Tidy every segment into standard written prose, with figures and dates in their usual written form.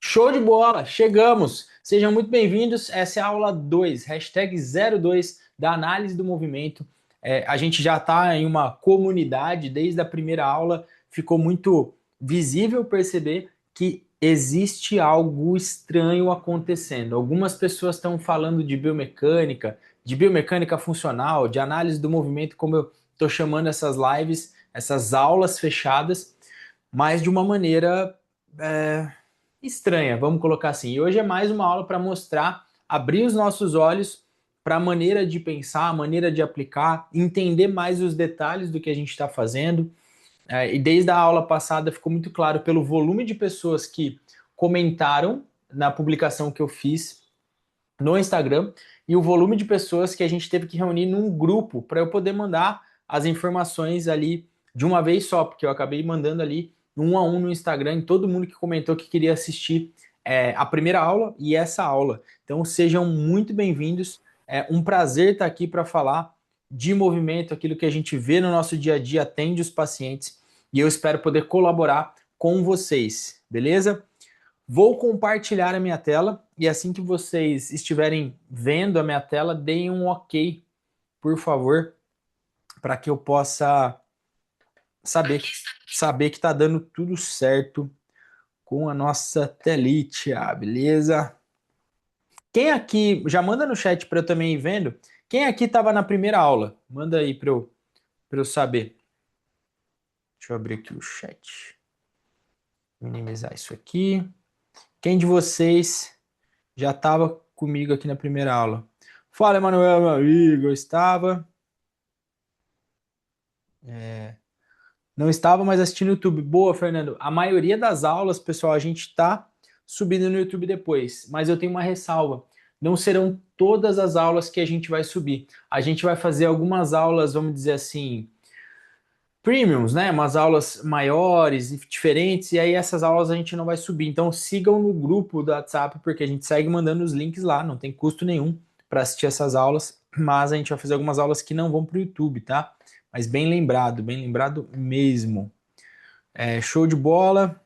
Show de bola, chegamos! Sejam muito bem-vindos. Essa é a aula 2, hashtag 02 da análise do movimento. A gente já está em uma comunidade, desde a primeira aula ficou muito visível perceber que existe algo estranho acontecendo. Algumas pessoas estão falando de biomecânica funcional, de análise do movimento, como eu estou chamando essas lives, essas aulas fechadas, mas de uma maneira estranha, vamos colocar assim. E hoje é mais uma aula para mostrar, abrir os nossos olhos para a maneira de pensar, a maneira de aplicar, entender mais os detalhes do que a gente está fazendo. E desde a aula passada ficou muito claro pelo volume de pessoas que comentaram na publicação que eu fiz no Instagram e o volume de pessoas que a gente teve que reunir num grupo para eu poder mandar as informações ali de uma vez só, porque eu acabei mandando ali um a um no Instagram em todo mundo que comentou que queria assistir a primeira aula e essa aula. Então sejam muito bem-vindos. É um prazer estar aqui para falar de movimento, aquilo que a gente vê no nosso dia a dia, atende os pacientes e eu espero poder colaborar com vocês, beleza? Vou compartilhar a minha tela e assim que vocês estiverem vendo a minha tela, deem um OK, por favor, para que eu possa saber, saber que está dando tudo certo com a nossa telitia, beleza? Quem aqui, já manda no chat para eu também ir vendo, quem aqui estava na primeira aula? Manda aí para eu saber. Deixa eu abrir aqui o chat. Minimizar isso aqui. Quem de vocês já estava comigo aqui na primeira aula? Fala, Emanuel, meu amigo, eu estava. Não estava mais assistindo no YouTube. Boa, Fernando. A maioria das aulas, pessoal, a gente está subindo no YouTube depois, mas eu tenho uma ressalva. Não serão todas as aulas que a gente vai subir. A gente vai fazer algumas aulas, vamos dizer assim, premiums, né? Umas aulas maiores e diferentes, e aí essas aulas a gente não vai subir. Então sigam no grupo do WhatsApp, porque a gente segue mandando os links lá, não tem custo nenhum para assistir essas aulas, mas a gente vai fazer algumas aulas que não vão para o YouTube, tá? Mas bem lembrado mesmo. Show de bola.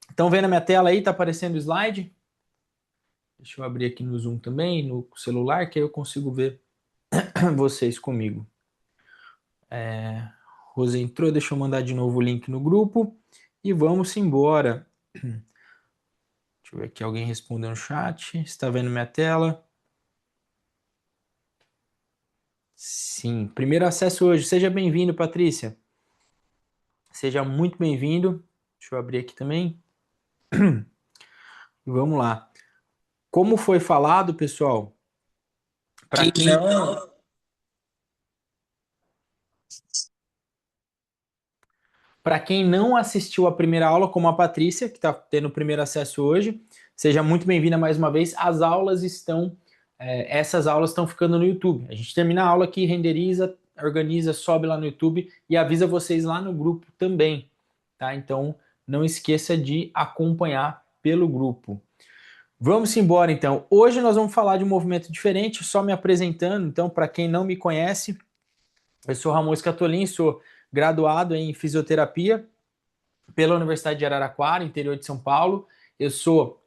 Estão vendo a minha tela aí? Tá aparecendo o slide? Deixa eu abrir aqui no Zoom também, no celular, que aí eu consigo ver vocês comigo. Rose entrou, deixa eu mandar de novo o link no grupo e vamos embora. Deixa eu ver aqui, alguém respondeu no chat. Está vendo minha tela? Sim. Primeiro acesso hoje. Seja bem-vindo, Patrícia. Seja muito bem-vindo. Deixa eu abrir aqui também. Vamos lá. Como foi falado, pessoal, para quem não Para quem não assistiu a primeira aula, como a Patrícia, que está tendo o primeiro acesso hoje, seja muito bem-vinda mais uma vez. Essas aulas estão ficando no YouTube. A gente termina a aula aqui, renderiza, organiza, sobe lá no YouTube e avisa vocês lá no grupo também, tá? Então, não esqueça de acompanhar pelo grupo. Vamos embora então. Hoje nós vamos falar de um movimento diferente, só me apresentando. Então, para quem não me conhece, eu sou Ramon Scatolin, sou graduado em fisioterapia pela Universidade de Araraquara, interior de São Paulo. Eu sou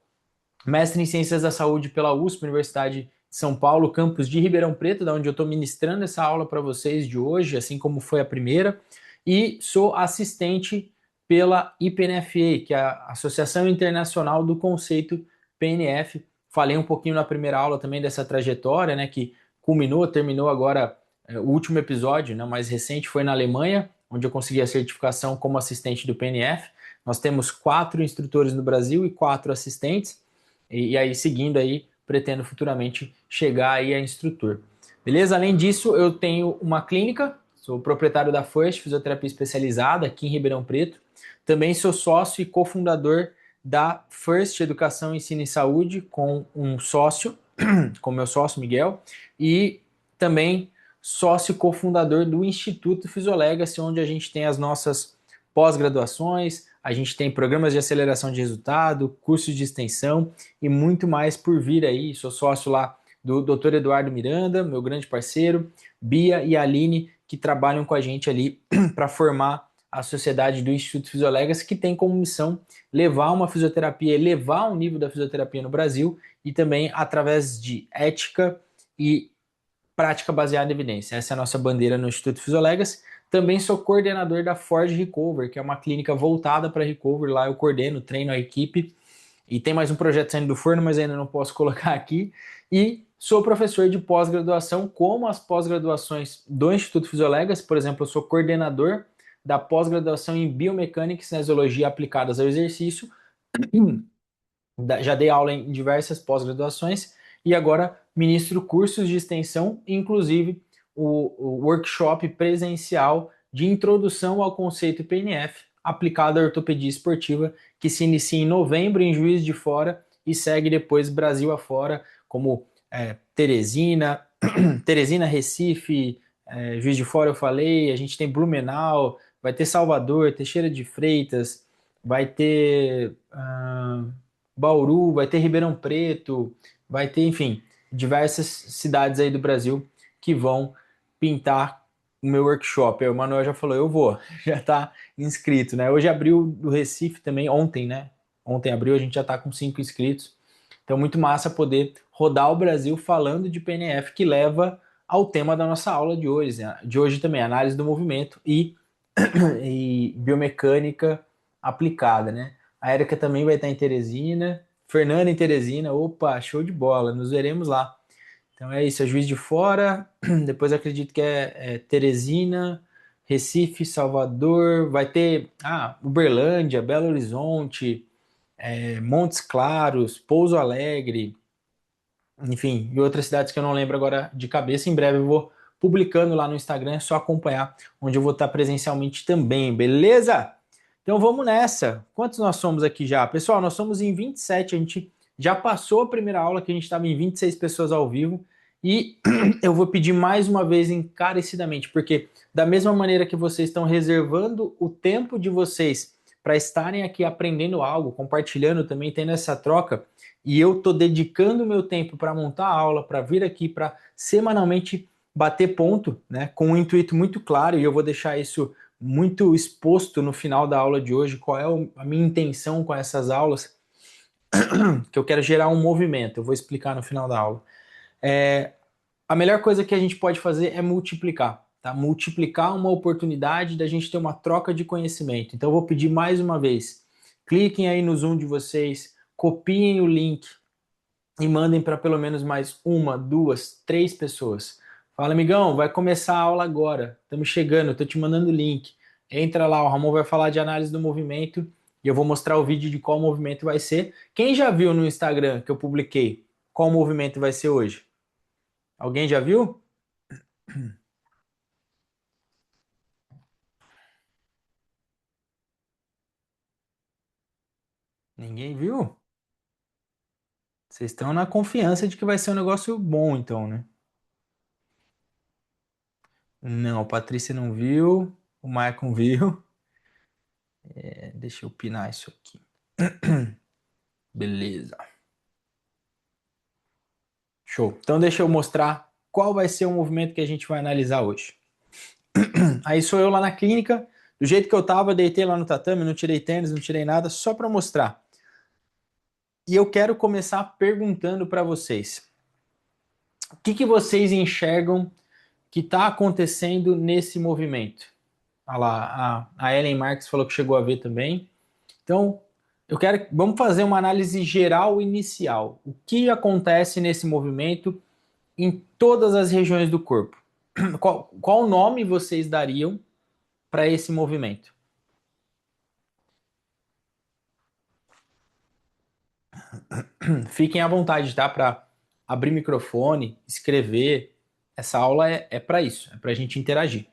mestre em Ciências da Saúde pela USP, Universidade de São Paulo, campus de Ribeirão Preto, da onde eu estou ministrando essa aula para vocês de hoje, assim como foi a primeira. E sou assistente pela IPNFA, que é a Associação Internacional do Conceito PNF. Falei um pouquinho na primeira aula também dessa trajetória, né, que terminou agora o último episódio, né, mais recente, foi na Alemanha, onde eu consegui a certificação como assistente do PNF. Nós temos 4 instrutores no Brasil e 4 assistentes, e aí seguindo aí, pretendo futuramente chegar aí a instrutor. Beleza? Além disso, eu tenho uma clínica, sou proprietário da First Fisioterapia Especializada aqui em Ribeirão Preto. Também sou sócio e cofundador da First Educação, Ensino e Saúde com um sócio, com meu sócio Miguel, e também sócio cofundador do Instituto Fisiolegacy, onde a gente tem as nossas pós-graduações, a gente tem programas de aceleração de resultado, cursos de extensão e muito mais por vir aí. Sou sócio lá do Dr. Eduardo Miranda, meu grande parceiro, Bia e Aline, que trabalham com a gente ali para formar a sociedade do Instituto Fisiolegas, que tem como missão levar uma fisioterapia, elevar o nível da fisioterapia no Brasil e também através de ética e prática baseada em evidência. Essa é a nossa bandeira no Instituto Fisiolegas. Também sou coordenador da Ford Recover, que é uma clínica voltada para recovery. Lá eu coordeno, treino a equipe. E tem mais um projeto saindo do forno, mas ainda não posso colocar aqui. E sou professor de pós-graduação, como as pós-graduações do Instituto Fisiolegas. Por exemplo, eu sou coordenador da pós-graduação em Biomecânica e Cinesiologia aplicadas ao exercício. Já dei aula em diversas pós-graduações e agora ministro cursos de extensão, inclusive o workshop presencial de introdução ao conceito PNF aplicado à ortopedia esportiva, que se inicia em novembro em Juiz de Fora e segue depois Brasil afora, como Teresina, Teresina, Recife, Juiz de Fora eu falei, a gente tem Blumenau, vai ter Salvador, Teixeira de Freitas, vai ter Bauru, vai ter Ribeirão Preto, vai ter, enfim, diversas cidades aí do Brasil que vão pintar o meu workshop. Aí o Manuel já falou, eu vou, já tá inscrito, né? Hoje abriu do Recife também, ontem, né? Ontem abriu, a gente já tá com 5 inscritos. Então, muito massa poder rodar o Brasil falando de PNF, que leva ao tema da nossa aula de hoje também, análise do movimento e biomecânica aplicada, né? A Erika também vai estar em Teresina, Fernanda em Teresina, opa, show de bola, nos veremos lá. Então é isso, é Juiz de Fora, depois acredito que é Teresina, Recife, Salvador, vai ter Uberlândia, Belo Horizonte, Montes Claros, Pouso Alegre, enfim, e outras cidades que eu não lembro agora de cabeça. Em breve eu vou publicando lá no Instagram, é só acompanhar, onde eu vou estar presencialmente também, beleza? Então vamos nessa. Quantos nós somos aqui já? Pessoal, nós somos em 27, a gente já passou a primeira aula, que a gente estava em 26 pessoas ao vivo, e eu vou pedir mais uma vez encarecidamente, porque da mesma maneira que vocês estão reservando o tempo de vocês para estarem aqui aprendendo algo, compartilhando também, tendo essa troca, e eu estou dedicando o meu tempo para montar a aula, para vir aqui, para semanalmente bater ponto, né, com um intuito muito claro, e eu vou deixar isso muito exposto no final da aula de hoje, qual é a minha intenção com essas aulas, que eu quero gerar um movimento, eu vou explicar no final da aula. A melhor coisa que a gente pode fazer é multiplicar, tá? Multiplicar uma oportunidade da gente ter uma troca de conhecimento. Então eu vou pedir mais uma vez, cliquem aí no Zoom de vocês, copiem o link, e mandem para pelo menos mais uma, duas, três pessoas. Fala, amigão, vai começar a aula agora. Estamos chegando, estou te mandando o link. Entra lá, o Ramon vai falar de análise do movimento e eu vou mostrar o vídeo de qual movimento vai ser. Quem já viu no Instagram que eu publiquei qual movimento vai ser hoje? Alguém já viu? Ninguém viu? Vocês estão na confiança de que vai ser um negócio bom, então, né? Não, a Patrícia não viu, o Maicon viu. Deixa eu pinar isso aqui. Beleza. Show. Então deixa eu mostrar qual vai ser o movimento que a gente vai analisar hoje. Aí sou eu lá na clínica, do jeito que eu tava, deitei lá no tatame, não tirei tênis, não tirei nada, só para mostrar. E eu quero começar perguntando para vocês. O que que vocês enxergam que está acontecendo nesse movimento? Olha lá, a Ellen Marques falou que chegou a ver também. Então, vamos fazer uma análise geral inicial. O que acontece nesse movimento em todas as regiões do corpo? Qual nome vocês dariam para esse movimento? Fiquem à vontade, tá? Para abrir microfone, escrever. Essa aula é para isso, é para a gente interagir.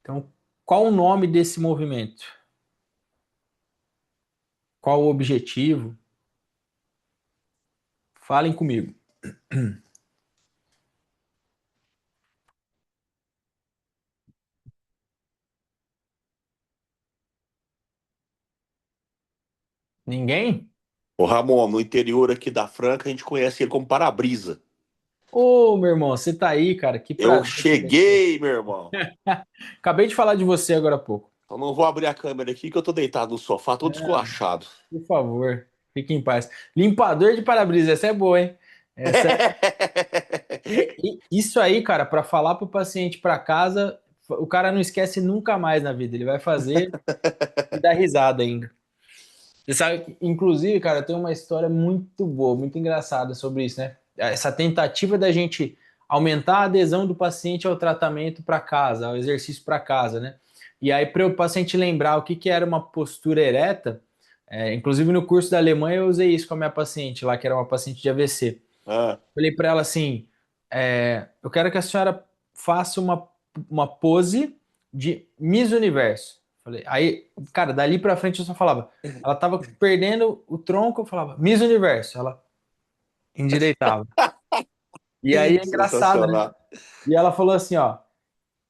Então, qual o nome desse movimento? Qual o objetivo? Falem comigo. Ninguém? O Ramon, no interior aqui da Franca, a gente conhece ele como para-brisa. Ô, meu irmão, você tá aí, cara, que Eu prazer te ver. cheguei, meu irmão. Acabei de falar de você agora há pouco. Só não vou abrir a câmera aqui que eu tô deitado no sofá, todo Não, esculachado. por favor, fique em paz. Limpador de para-brisa, essa é boa, hein? Essa isso aí, cara, para falar pro paciente para casa, o cara não esquece nunca mais na vida. Ele vai fazer e dar risada ainda. Você sabe que, inclusive, cara, tem uma história muito boa, muito engraçada sobre isso, né? Essa tentativa da gente aumentar a adesão do paciente ao tratamento para casa, ao exercício para casa, né? E aí, para o paciente lembrar o que, que era uma postura ereta, inclusive no curso da Alemanha eu usei isso com a minha paciente lá, que era uma paciente de AVC. Ah, Falei para ela assim: eu quero que a senhora faça uma pose de Miss Universo. Falei, aí, cara, dali pra frente eu só falava. Ela tava perdendo o tronco, eu falava Miss Universo. Ela endireitava. E aí é engraçado, né? sensacional. E ela falou assim: ó,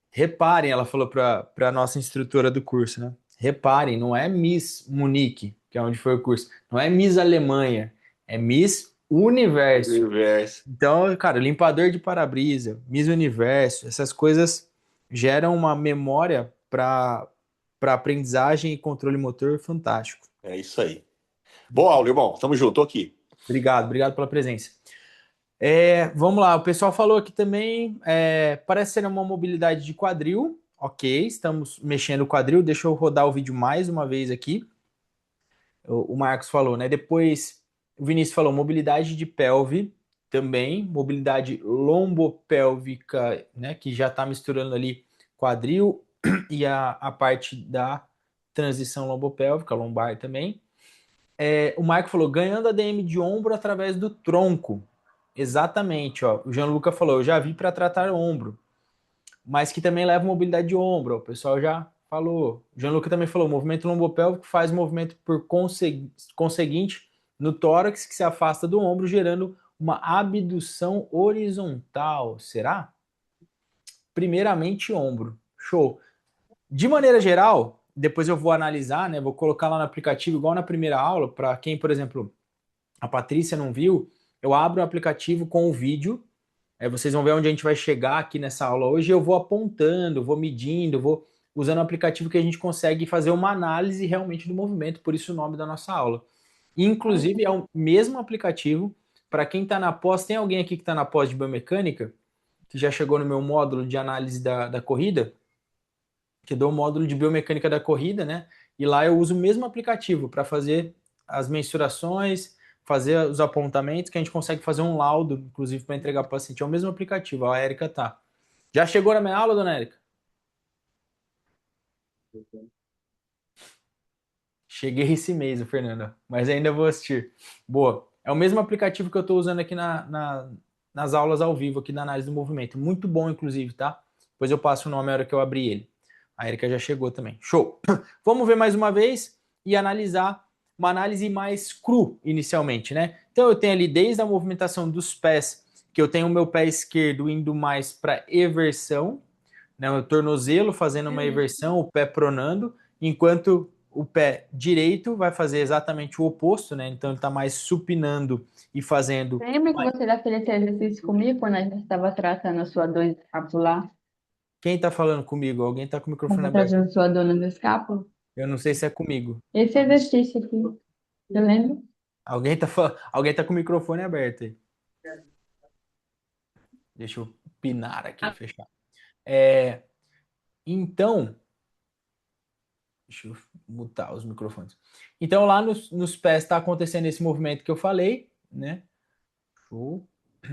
reparem, ela falou pra nossa instrutora do curso, né? Reparem, não é Miss Munique, que é onde foi o curso, não é Miss Alemanha, é Miss Universo. Universo. Então, cara, limpador de para-brisa, Miss Universo, essas coisas geram uma memória para aprendizagem e controle motor fantástico. É isso aí. Boa aula, irmão. Tamo junto, tô aqui. Obrigado, obrigado pela presença. Vamos lá, o pessoal falou aqui também, parece ser uma mobilidade de quadril, ok, estamos mexendo o quadril, deixa eu rodar o vídeo mais uma vez aqui. O Marcos falou, né? Depois o Vinícius falou mobilidade de pelve também, mobilidade lombopélvica, né? Que já está misturando ali quadril e a parte da transição lombopélvica, lombar também. O Marco falou ganhando a DM de ombro através do tronco. Exatamente, ó. O Gianluca falou, eu já vi para tratar ombro, mas que também leva mobilidade de ombro. O pessoal já falou. O Gianluca também falou: movimento lombopélvico faz movimento por conseguinte no tórax que se afasta do ombro, gerando uma abdução horizontal. Será? Primeiramente, ombro. Show. De maneira geral, depois eu vou analisar, né? Vou colocar lá no aplicativo, igual na primeira aula, para quem, por exemplo, a Patrícia não viu, eu abro o aplicativo com o vídeo. Vocês vão ver onde a gente vai chegar aqui nessa aula hoje. Eu vou apontando, vou medindo, vou usando o aplicativo que a gente consegue fazer uma análise realmente do movimento, por isso o nome da nossa aula. Inclusive, é o mesmo aplicativo para quem está na pós. Tem alguém aqui que está na pós de biomecânica, que já chegou no meu módulo de análise da corrida, que eu dou o módulo de biomecânica da corrida, né? E lá eu uso o mesmo aplicativo para fazer as mensurações, fazer os apontamentos, que a gente consegue fazer um laudo, inclusive, para entregar para o paciente. É o mesmo aplicativo, a Érica tá. Já chegou na minha aula, dona Érica? Cheguei esse mês, Fernanda, mas ainda vou assistir. Boa. É o mesmo aplicativo que eu estou usando aqui nas aulas ao vivo, aqui na análise do movimento. Muito bom, inclusive, tá? Depois eu passo o nome na hora que eu abrir ele. A Erika já chegou também. Show! Vamos ver mais uma vez e analisar uma análise mais cru inicialmente, né? Então eu tenho ali desde a movimentação dos pés, que eu tenho o meu pé esquerdo indo mais para eversão, né? O tornozelo fazendo uma eversão, o pé pronando, enquanto o pé direito vai fazer exatamente o oposto, né? Então ele está mais supinando e fazendo. Lembra que você já fez esse exercício comigo quando a gente estava tratando a sua dor escapular? Quem está falando comigo? Alguém está com o microfone Estava aberto? tratando a sua dor no escápulo? Eu não sei se é comigo. Esse exercício aqui, você lembra? Alguém tá com o microfone aberto aí. Deixa eu pinar aqui, fechar. É, então, deixa eu mutar os microfones. Então, lá nos pés está acontecendo esse movimento que eu falei, né? Show.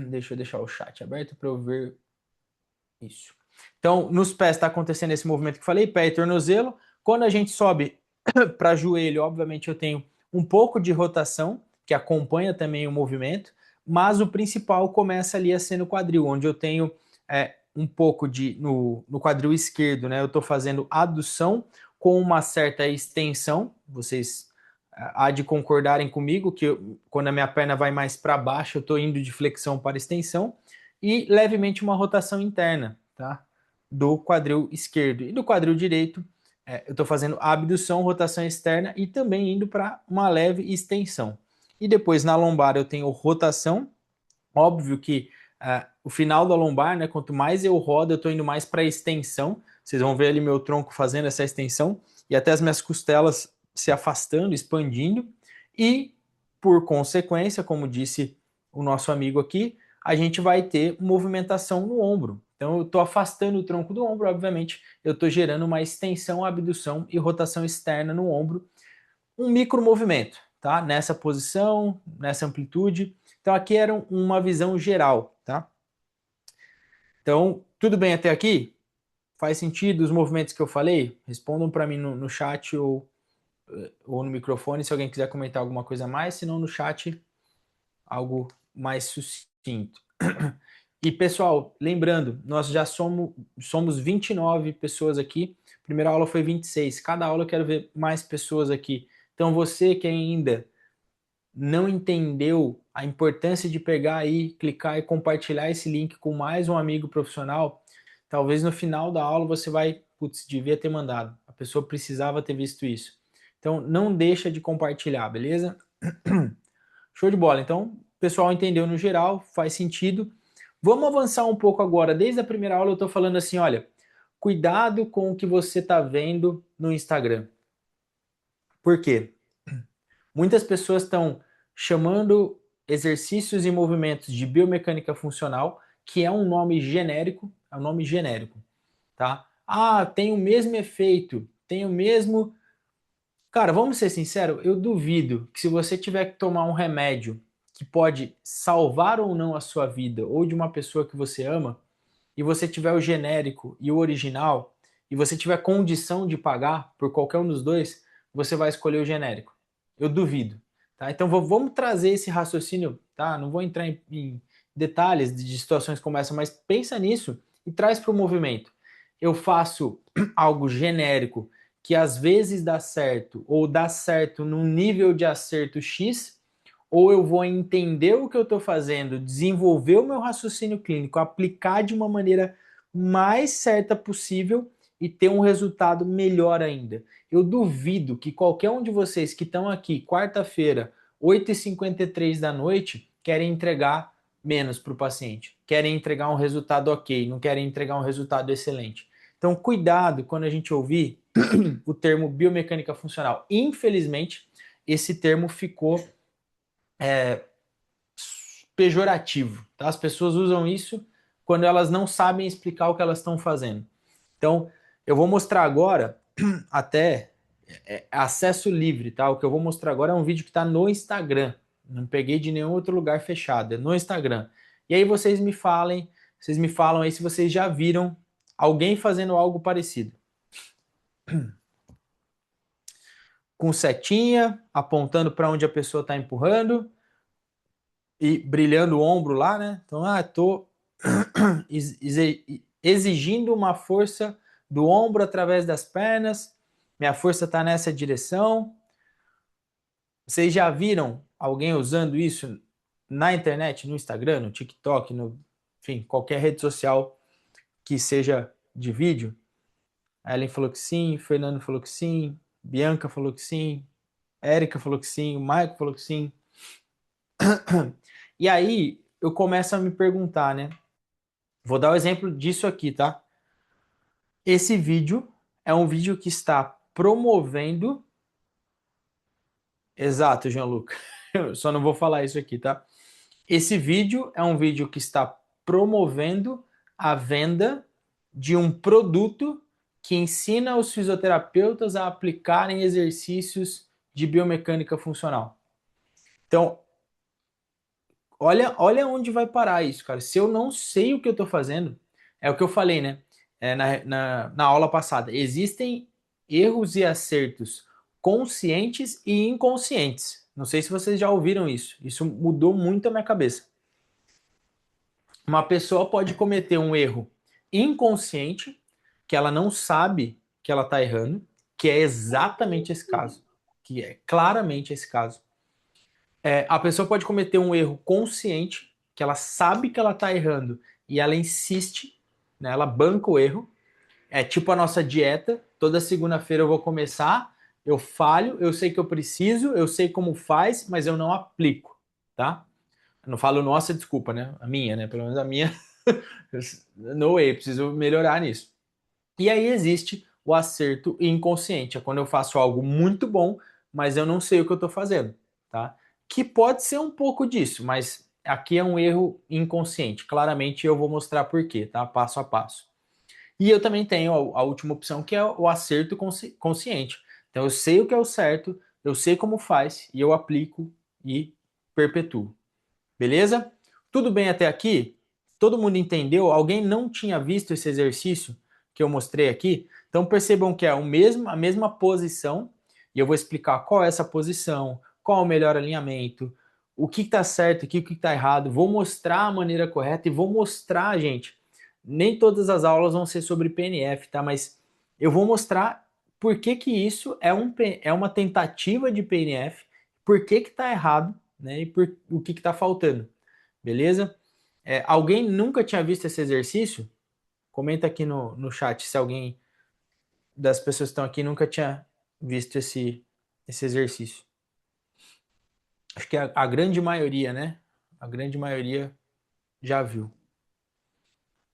Deixa eu deixar o chat aberto para eu ver isso. Então, nos pés está acontecendo esse movimento que eu falei, pé e tornozelo. Quando a gente sobe para joelho, obviamente eu tenho um pouco de rotação, que acompanha também o movimento, mas o principal começa ali a ser no quadril, onde eu tenho um pouco no quadril esquerdo, né? Eu estou fazendo adução com uma certa extensão. Vocês há de concordarem comigo que quando a minha perna vai mais para baixo, eu estou indo de flexão para extensão e levemente uma rotação interna, tá? Do quadril esquerdo e do quadril direito. Eu estou fazendo abdução, rotação externa e também indo para uma leve extensão. E depois na lombar eu tenho rotação. Óbvio que o final da lombar, né? Quanto mais eu rodo, eu estou indo mais para a extensão. Vocês vão ver ali meu tronco fazendo essa extensão e até as minhas costelas se afastando, expandindo. E, por consequência, como disse o nosso amigo aqui, a gente vai ter movimentação no ombro. Então, eu estou afastando o tronco do ombro, obviamente, eu estou gerando uma extensão, abdução e rotação externa no ombro. Um micro movimento, tá? Nessa posição, nessa amplitude. Então, aqui era uma visão geral, tá? Então, tudo bem até aqui? Faz sentido os movimentos que eu falei? Respondam para mim no chat ou no microfone se alguém quiser comentar alguma coisa a mais, senão no chat algo mais sucinto. E pessoal, lembrando, nós já somos 29 pessoas aqui. Primeira aula foi 26. Cada aula eu quero ver mais pessoas aqui. Então você que ainda não entendeu a importância de pegar aí, clicar e compartilhar esse link com mais um amigo profissional, talvez no final da aula você vai, putz, devia ter mandado. A pessoa precisava ter visto isso. Então não deixa de compartilhar, beleza? Show de bola. Então, o pessoal entendeu no geral, faz sentido. Vamos avançar um pouco agora. Desde a primeira aula eu estou falando assim, olha, cuidado com o que você está vendo no Instagram. Por quê? Muitas pessoas estão chamando exercícios e movimentos de biomecânica funcional, que é um nome genérico, tá? Ah, tem o mesmo efeito, tem o mesmo. Cara, vamos ser sinceros, eu duvido que se você tiver que tomar um remédio que pode salvar ou não a sua vida ou de uma pessoa que você ama, e você tiver o genérico e o original, e você tiver condição de pagar por qualquer um dos dois, você vai escolher o genérico. Eu duvido. Tá? Então vamos trazer esse raciocínio, tá? Não vou entrar em detalhes de situações como essa, mas pensa nisso e traz para o movimento. Eu faço algo genérico que às vezes dá certo, ou dá certo num nível de acerto X, ou eu vou entender o que eu estou fazendo, desenvolver o meu raciocínio clínico, aplicar de uma maneira mais certa possível e ter um resultado melhor ainda. Eu duvido que qualquer um de vocês que estão aqui quarta-feira, 8h53 da noite, querem entregar menos para o paciente, querem entregar um resultado ok, não querem entregar um resultado excelente. Então, cuidado quando a gente ouvir o termo biomecânica funcional. Infelizmente, esse termo ficou pejorativo. Tá? As pessoas usam isso quando elas não sabem explicar o que elas estão fazendo. Então, eu vou mostrar agora, até acesso livre, tá? O que eu vou mostrar agora é um vídeo que está no Instagram. Não peguei de nenhum outro lugar fechado, é no Instagram. E aí vocês me falam aí se vocês já viram alguém fazendo algo parecido. Com setinha, apontando para onde a pessoa está empurrando e brilhando o ombro lá, né? Então, estou exigindo uma força do ombro através das pernas, minha força está nessa direção. Vocês já viram alguém usando isso na internet, no Instagram, no TikTok, enfim, qualquer rede social que seja de vídeo? A Ellen falou que sim, Fernando falou que sim, Bianca falou que sim, Érica falou que sim, o Maico falou que sim. E aí eu começo a me perguntar, né? Vou dar o exemplo disso aqui, tá? Esse vídeo é um vídeo que está promovendo. Exato, Gianluca. Eu só não vou falar isso aqui, tá? Esse vídeo é um vídeo que está promovendo a venda de um produto que ensina os fisioterapeutas a aplicarem exercícios de biomecânica funcional. Então, olha onde vai parar isso, cara. Se eu não sei o que eu estou fazendo, é o que eu falei, né? Na aula passada. Existem erros e acertos conscientes e inconscientes. Não sei se vocês já ouviram isso. Isso mudou muito a minha cabeça. Uma pessoa pode cometer um erro inconsciente, que ela não sabe que ela está errando, que é exatamente esse caso, que é claramente esse caso. A pessoa pode cometer um erro consciente, que ela sabe que ela está errando e ela insiste, né, ela banca o erro. É tipo a nossa dieta, toda segunda-feira eu vou começar, eu falho, eu sei que eu preciso, eu sei como faz, mas eu não aplico, tá? não falo nossa, desculpa, né? A minha, né? Pelo menos a minha. No way, preciso melhorar nisso. E aí existe o acerto inconsciente, é quando eu faço algo muito bom, mas eu não sei o que eu estou fazendo, tá? Que pode ser um pouco disso, mas aqui é um erro inconsciente. Claramente eu vou mostrar por quê, tá? Passo a passo. E eu também tenho a última opção, que é o acerto consciente. Então eu sei o que é o certo, eu sei como faz e eu aplico e perpetuo. Beleza? Tudo bem até aqui? Todo mundo entendeu? Alguém não tinha visto esse exercício que eu mostrei aqui? Então percebam que é a mesma posição e eu vou explicar qual é essa posição, qual é o melhor alinhamento, o que está certo, o que está errado. Vou mostrar a maneira correta e vou mostrar, gente. Nem todas as aulas vão ser sobre PNF, tá? Mas eu vou mostrar por que que isso é uma tentativa de PNF, por que que está errado, né? E por, o que está faltando, beleza? Alguém nunca tinha visto esse exercício? Comenta aqui no chat se alguém das pessoas que estão aqui nunca tinha visto esse exercício. Acho que a grande maioria, né? A grande maioria já viu.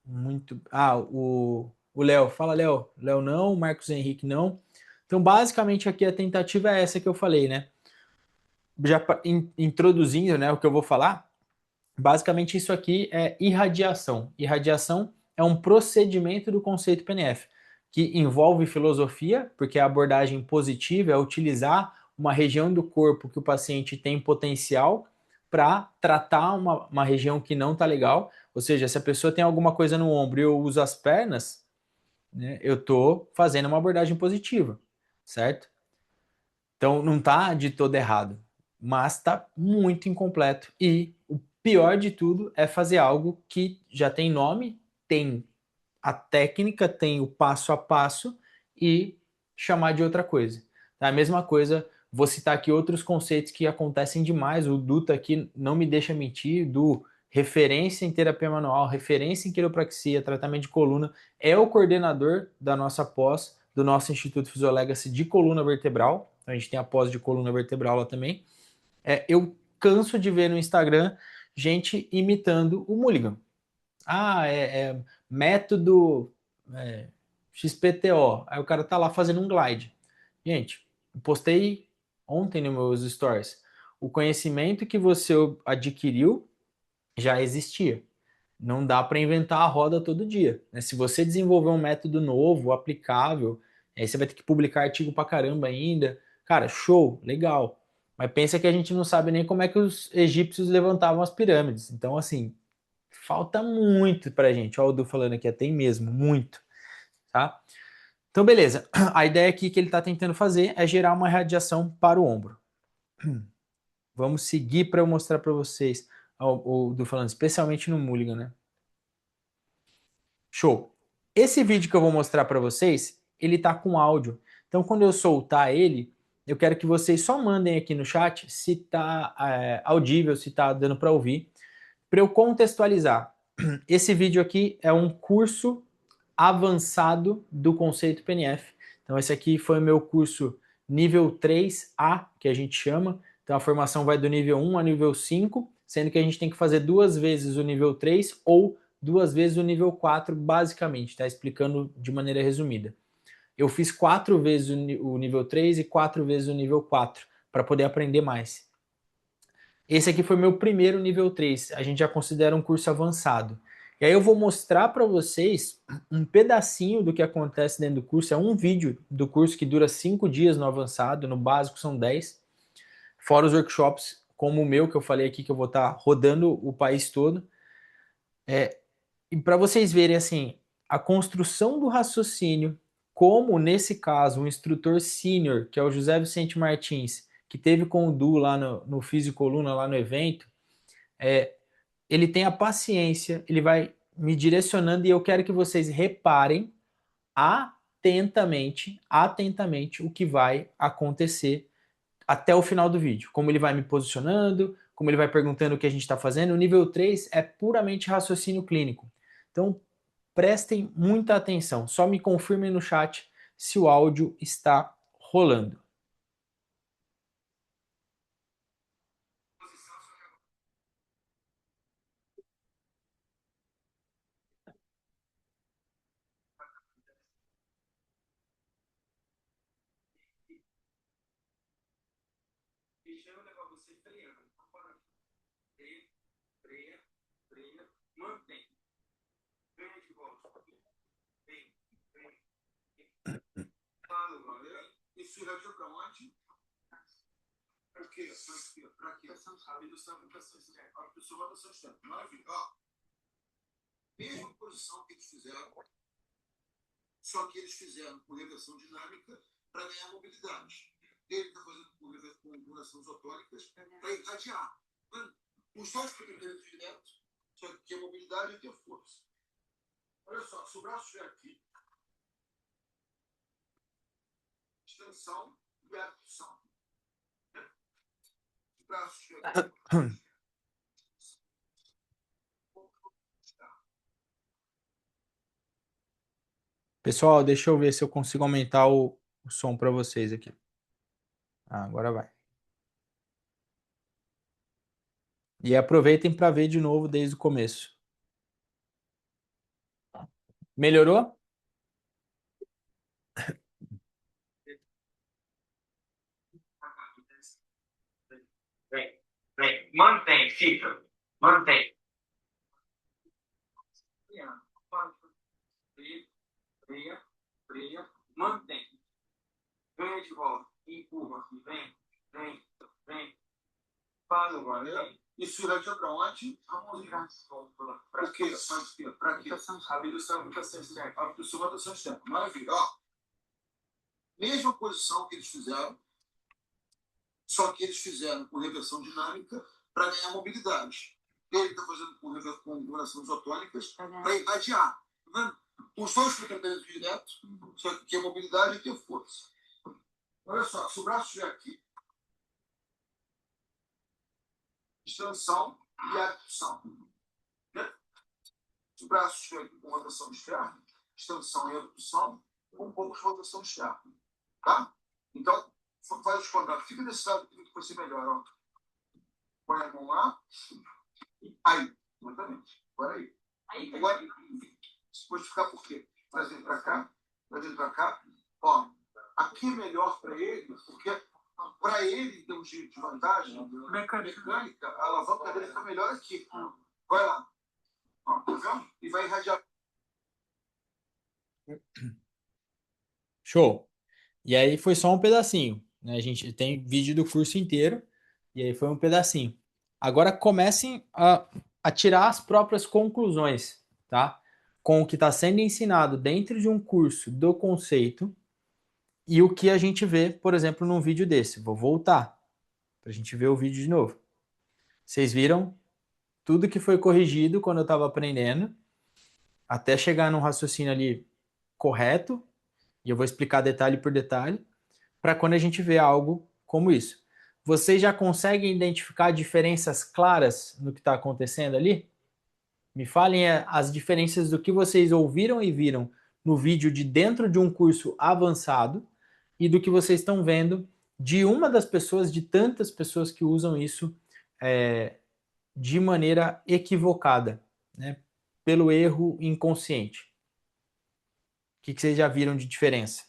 Muito. Ah, o Léo. Fala, Léo. Léo não, o Marcos Henrique não. Então, basicamente, aqui a tentativa é essa que eu falei, né? Já introduzindo, né, o que eu vou falar. Basicamente, isso aqui é irradiação. Irradiação é um procedimento do conceito PNF, que envolve filosofia, porque a abordagem positiva é utilizar uma região do corpo que o paciente tem potencial para tratar uma região que não está legal. Ou seja, se a pessoa tem alguma coisa no ombro e eu uso as pernas, né, eu estou fazendo uma abordagem positiva, certo? Então não está de todo errado, mas está muito incompleto. E o pior de tudo é fazer algo que já tem nome, tem a técnica, tem o passo a passo e chamar de outra coisa. É a mesma coisa, vou citar aqui outros conceitos que acontecem demais. O Duta aqui não me deixa mentir, do referência em terapia manual, referência em quiropraxia, tratamento de coluna, é o coordenador da nossa pós, do nosso Instituto Physiolegacy de coluna vertebral. A gente tem a pós de coluna vertebral lá também. Eu canso de ver no Instagram gente imitando o Mulligan. Ah, método é, XPTO. Aí o cara tá lá fazendo um glide. Gente, eu postei ontem nos meus stories. O conhecimento que você adquiriu já existia. Não dá para inventar a roda todo dia, né? Se você desenvolver um método novo, aplicável, aí você vai ter que publicar artigo pra caramba ainda. Cara, show, legal. Mas pensa que a gente não sabe nem como é que os egípcios levantavam as pirâmides. Então, assim, falta muito pra gente. Olha o Du falando aqui, tem mesmo, muito, tá? Então, beleza. A ideia aqui que ele está tentando fazer é gerar uma radiação para o ombro. Vamos seguir para eu mostrar para vocês. O Du falando, especialmente no Mulligan, né? Show. Esse vídeo que eu vou mostrar para vocês, ele tá com áudio. Então, quando eu soltar ele, eu quero que vocês só mandem aqui no chat se tá audível, se tá dando para ouvir, para eu contextualizar. Esse vídeo aqui é um curso avançado do conceito PNF. Então, esse aqui foi o meu curso nível 3A, que a gente chama. Então, a formação vai do nível 1 a nível 5, sendo que a gente tem que fazer duas vezes o nível 3 ou duas vezes o nível 4, basicamente, tá? Explicando de maneira resumida. Eu fiz 4 vezes o nível 3 e 4 vezes o nível 4, para poder aprender mais. Esse aqui foi meu primeiro nível 3. A gente já considera um curso avançado. E aí eu vou mostrar para vocês um pedacinho do que acontece dentro do curso. É um vídeo do curso que dura 5 dias no avançado, no básico são 10. Fora os workshops como o meu, que eu falei aqui, que eu vou estar rodando o país todo. E para vocês verem, assim, a construção do raciocínio, como nesse caso, o instrutor sênior, que é o José Vicente Martins, que teve com o Du lá no Fisicoluna, lá no evento, ele tem a paciência, ele vai me direcionando e eu quero que vocês reparem atentamente o que vai acontecer até o final do vídeo. Como ele vai me posicionando, como ele vai perguntando o que a gente está fazendo. O nível 3 é puramente raciocínio clínico. Então, prestem muita atenção. Só me confirmem no chat se o áudio está rolando. Pessoal, deixa eu ver se eu consigo aumentar o som para vocês aqui. Agora vai. E aproveitem para ver de novo desde o começo. Melhorou? Mantém, fica. Mantém. Mantém. Vem de volta. Empurra. Vem. Para agora. Isso vai para onde? Para quê? Para quê? Habilitação externa. Habilitação externa. Maravilha. Ó. Mesma posição que eles fizeram, só que eles fizeram com reversão dinâmica para ganhar mobilidade. Ele está fazendo com regulação isotônicas para irradiar. Os dois frequentamentos diretos, só que a mobilidade e a força. Olha só, se o braço estiver aqui, extensão e abdução. Né? Se o braço estiver aqui com rotação externa, extensão e abdução, com um pouco de rotação externa. Tá? Então, faz os contatos. Fica desse lado que vai ser melhor. Ó. Põe a mão lá. Aí, exatamente. Agora aí. Agora, você pode ficar por quê? Trazendo para cá. Ó, aqui é melhor para ele, porque para ele, em termos de vantagem, mecânica, a alavanca dele fica melhor aqui. Vai lá. Ó, tá vendo? E vai irradiar. Show. E aí foi só um pedacinho, né? A gente tem vídeo do curso inteiro e aí foi um pedacinho. Agora comecem a tirar as próprias conclusões, tá? Com o que está sendo ensinado dentro de um curso do conceito e o que a gente vê, por exemplo, num vídeo desse. Vou voltar para a gente ver o vídeo de novo. Vocês viram tudo que foi corrigido quando eu estava aprendendo, até chegar num raciocínio ali correto, e eu vou explicar detalhe por detalhe, para quando a gente vê algo como isso. Vocês já conseguem identificar diferenças claras no que está acontecendo ali? Me falem as diferenças do que vocês ouviram e viram no vídeo de dentro de um curso avançado e do que vocês estão vendo de uma das pessoas, de tantas pessoas que usam isso de maneira equivocada, né? Pelo erro inconsciente. O que vocês já viram de diferença?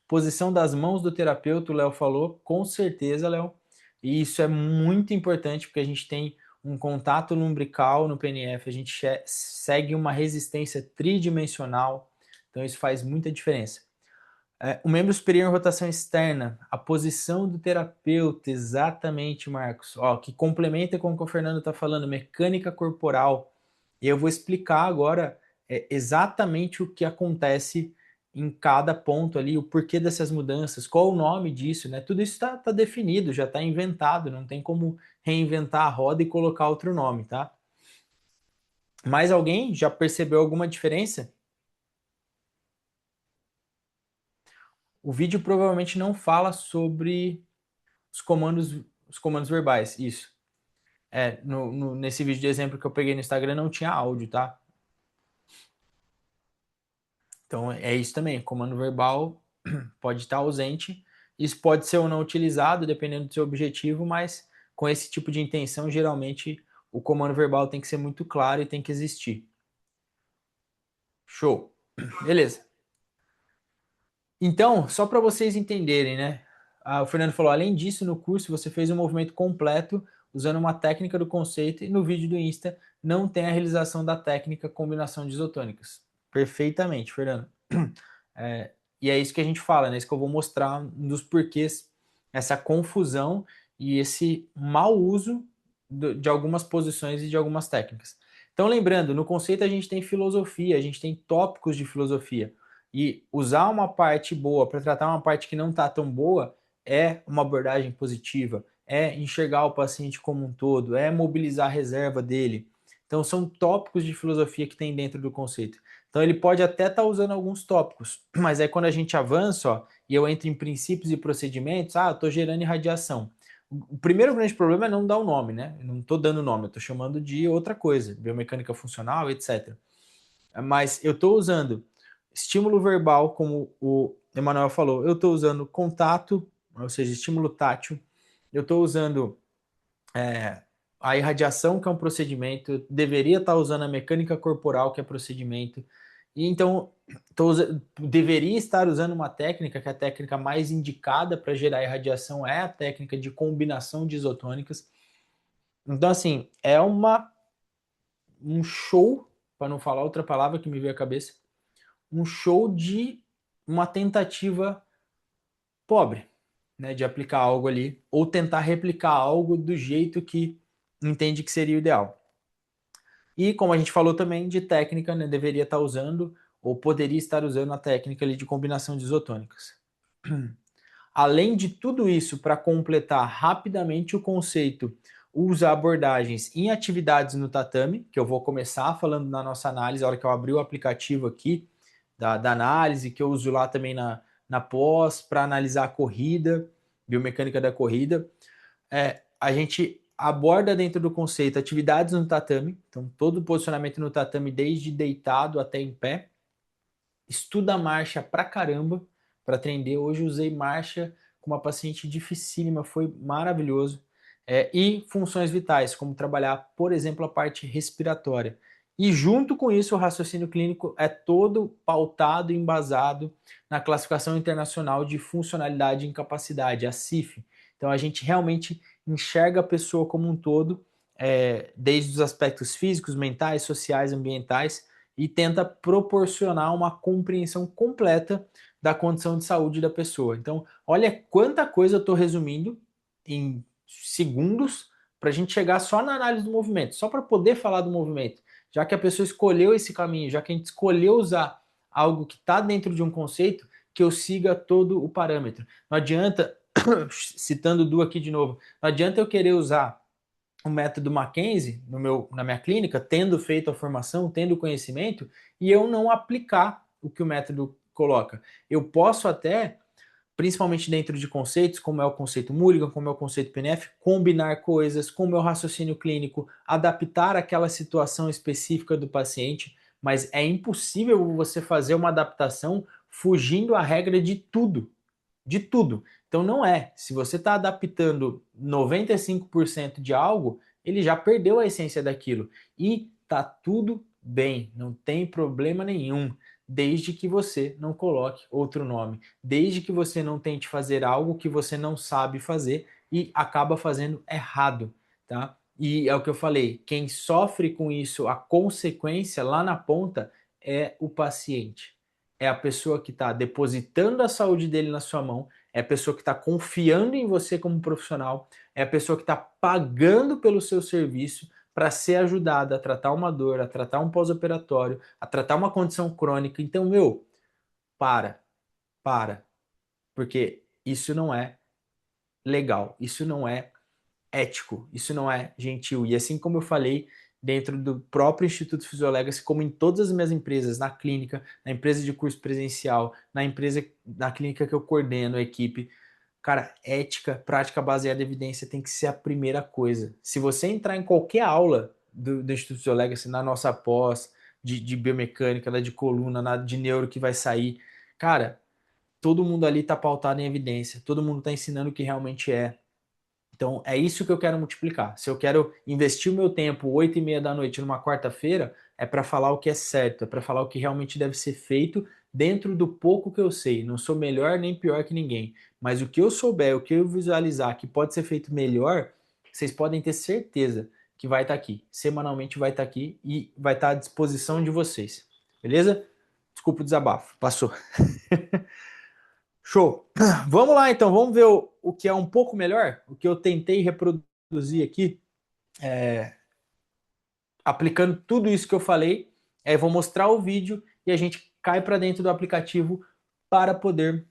Posição das mãos do terapeuta, o Léo falou, com certeza, Léo. E isso é muito importante porque a gente tem um contato lumbrical no PNF, a gente segue uma resistência tridimensional, então isso faz muita diferença. O membro superior em rotação externa, a posição do terapeuta, exatamente, Marcos, ó, que complementa com o que o Fernando está falando, mecânica corporal. E eu vou explicar agora exatamente o que acontece em cada ponto ali, o porquê dessas mudanças, qual o nome disso, né? Tudo isso tá definido, já está inventado, não tem como reinventar a roda e colocar outro nome, tá? Mais alguém já percebeu alguma diferença? O vídeo provavelmente não fala sobre os comandos verbais, isso. Nesse vídeo de exemplo que eu peguei no Instagram não tinha áudio, tá? Então é isso também, comando verbal pode estar ausente. Isso pode ser ou não utilizado, dependendo do seu objetivo, mas com esse tipo de intenção, geralmente o comando verbal tem que ser muito claro e tem que existir. Show. Beleza. Então, só para vocês entenderem, né? o Fernando falou, além disso, no curso você fez um movimento completo usando uma técnica do conceito e no vídeo do Insta não tem a realização da técnica combinação de isotônicas. Perfeitamente, Fernando. E é isso que a gente fala, né? Isso que eu vou mostrar dos porquês, essa confusão e esse mau uso de algumas posições e de algumas técnicas. Então, lembrando, no conceito a gente tem filosofia, a gente tem tópicos de filosofia. E usar uma parte boa para tratar uma parte que não está tão boa é uma abordagem positiva, é enxergar o paciente como um todo, é mobilizar a reserva dele. Então, são tópicos de filosofia que tem dentro do conceito. Então, ele pode até estar usando alguns tópicos, mas aí quando a gente avança, ó, e eu entro em princípios e procedimentos, eu estou gerando irradiação. O primeiro grande problema é não dar o nome, né? Eu não estou dando nome, eu estou chamando de outra coisa, biomecânica funcional, etc. Mas eu estou usando estímulo verbal, como o Emanuel falou, eu estou usando contato, ou seja, estímulo tátil, eu estou usando a irradiação, que é um procedimento, eu deveria estar usando a mecânica corporal, que é procedimento, e então deveria estar usando uma técnica, que é a técnica mais indicada para gerar irradiação é a técnica de combinação de isotônicas. Então, assim, é um show, para não falar outra palavra que me veio à cabeça, um show de uma tentativa pobre, né, de aplicar algo ali, ou tentar replicar algo do jeito que entende que seria o ideal. E como a gente falou também de técnica, né, deveria estar usando ou poderia estar usando a técnica ali de combinação de isotônicas. Além de tudo isso, para completar rapidamente o conceito, usa abordagens em atividades no tatame, que eu vou começar falando na nossa análise, a hora que eu abrir o aplicativo aqui da análise, que eu uso lá também na pós, para analisar a corrida, biomecânica da corrida. A gente aborda dentro do conceito atividades no tatame, então todo o posicionamento no tatame, desde deitado até em pé. Estuda marcha pra caramba para treinar. Hoje usei marcha com uma paciente dificílima, foi maravilhoso. E funções vitais, como trabalhar, por exemplo, a parte respiratória. E junto com isso, o raciocínio clínico é todo pautado e embasado na classificação internacional de funcionalidade e incapacidade, a CIF. Então a gente realmente enxerga a pessoa como um todo, desde os aspectos físicos, mentais, sociais, ambientais, e tenta proporcionar uma compreensão completa da condição de saúde da pessoa. Então, olha quanta coisa eu estou resumindo em segundos para a gente chegar só na análise do movimento, só para poder falar do movimento. Já que a pessoa escolheu esse caminho, já que a gente escolheu usar algo que está dentro de um conceito, que eu siga todo o parâmetro. Não adianta, citando o Du aqui de novo, não adianta eu querer usar o método Mackenzie na minha clínica, tendo feito a formação, tendo conhecimento, e eu não aplicar o que o método coloca. Eu posso até, principalmente dentro de conceitos, como é o conceito Mulligan, como é o conceito PNF, combinar coisas com o meu raciocínio clínico, adaptar aquela situação específica do paciente, mas é impossível você fazer uma adaptação fugindo à regra de tudo. De tudo. Então não é. Se você está adaptando 95% de algo, ele já perdeu a essência daquilo. E tá tudo bem, não tem problema nenhum, desde que você não coloque outro nome, desde que você não tente fazer algo que você não sabe fazer e acaba fazendo errado, tá? E é o que eu falei, quem sofre com isso, a consequência lá na ponta é o paciente. É a pessoa que está depositando a saúde dele na sua mão, é a pessoa que está confiando em você como profissional, é a pessoa que está pagando pelo seu serviço para ser ajudada a tratar uma dor, a tratar um pós-operatório, a tratar uma condição crônica. Então, para, porque isso não é legal, isso não é ético, isso não é gentil. E assim como eu falei, dentro do próprio Instituto Physiolegacy, como em todas as minhas empresas, na clínica, na empresa de curso presencial, na clínica que eu coordeno a equipe, cara, ética, prática baseada em evidência tem que ser a primeira coisa. Se você entrar em qualquer aula do Instituto Physiolegacy, na nossa pós, de biomecânica, da de coluna, de neuro que vai sair, cara, todo mundo ali está pautado em evidência, todo mundo está ensinando o que realmente é. Então, é isso que eu quero multiplicar. Se eu quero investir o meu tempo 8h30 da noite numa quarta-feira, é para falar o que é certo, é para falar o que realmente deve ser feito dentro do pouco que eu sei. Não sou melhor nem pior que ninguém, mas o que eu souber, o que eu visualizar que pode ser feito melhor, vocês podem ter certeza que vai estar aqui. Semanalmente vai estar aqui e vai estar à disposição de vocês. Beleza? Desculpa o desabafo. Passou. Show. Vamos lá então, vamos ver o que é um pouco melhor, o que eu tentei reproduzir aqui, aplicando tudo isso que eu falei. Vou mostrar o vídeo e a gente cai para dentro do aplicativo para poder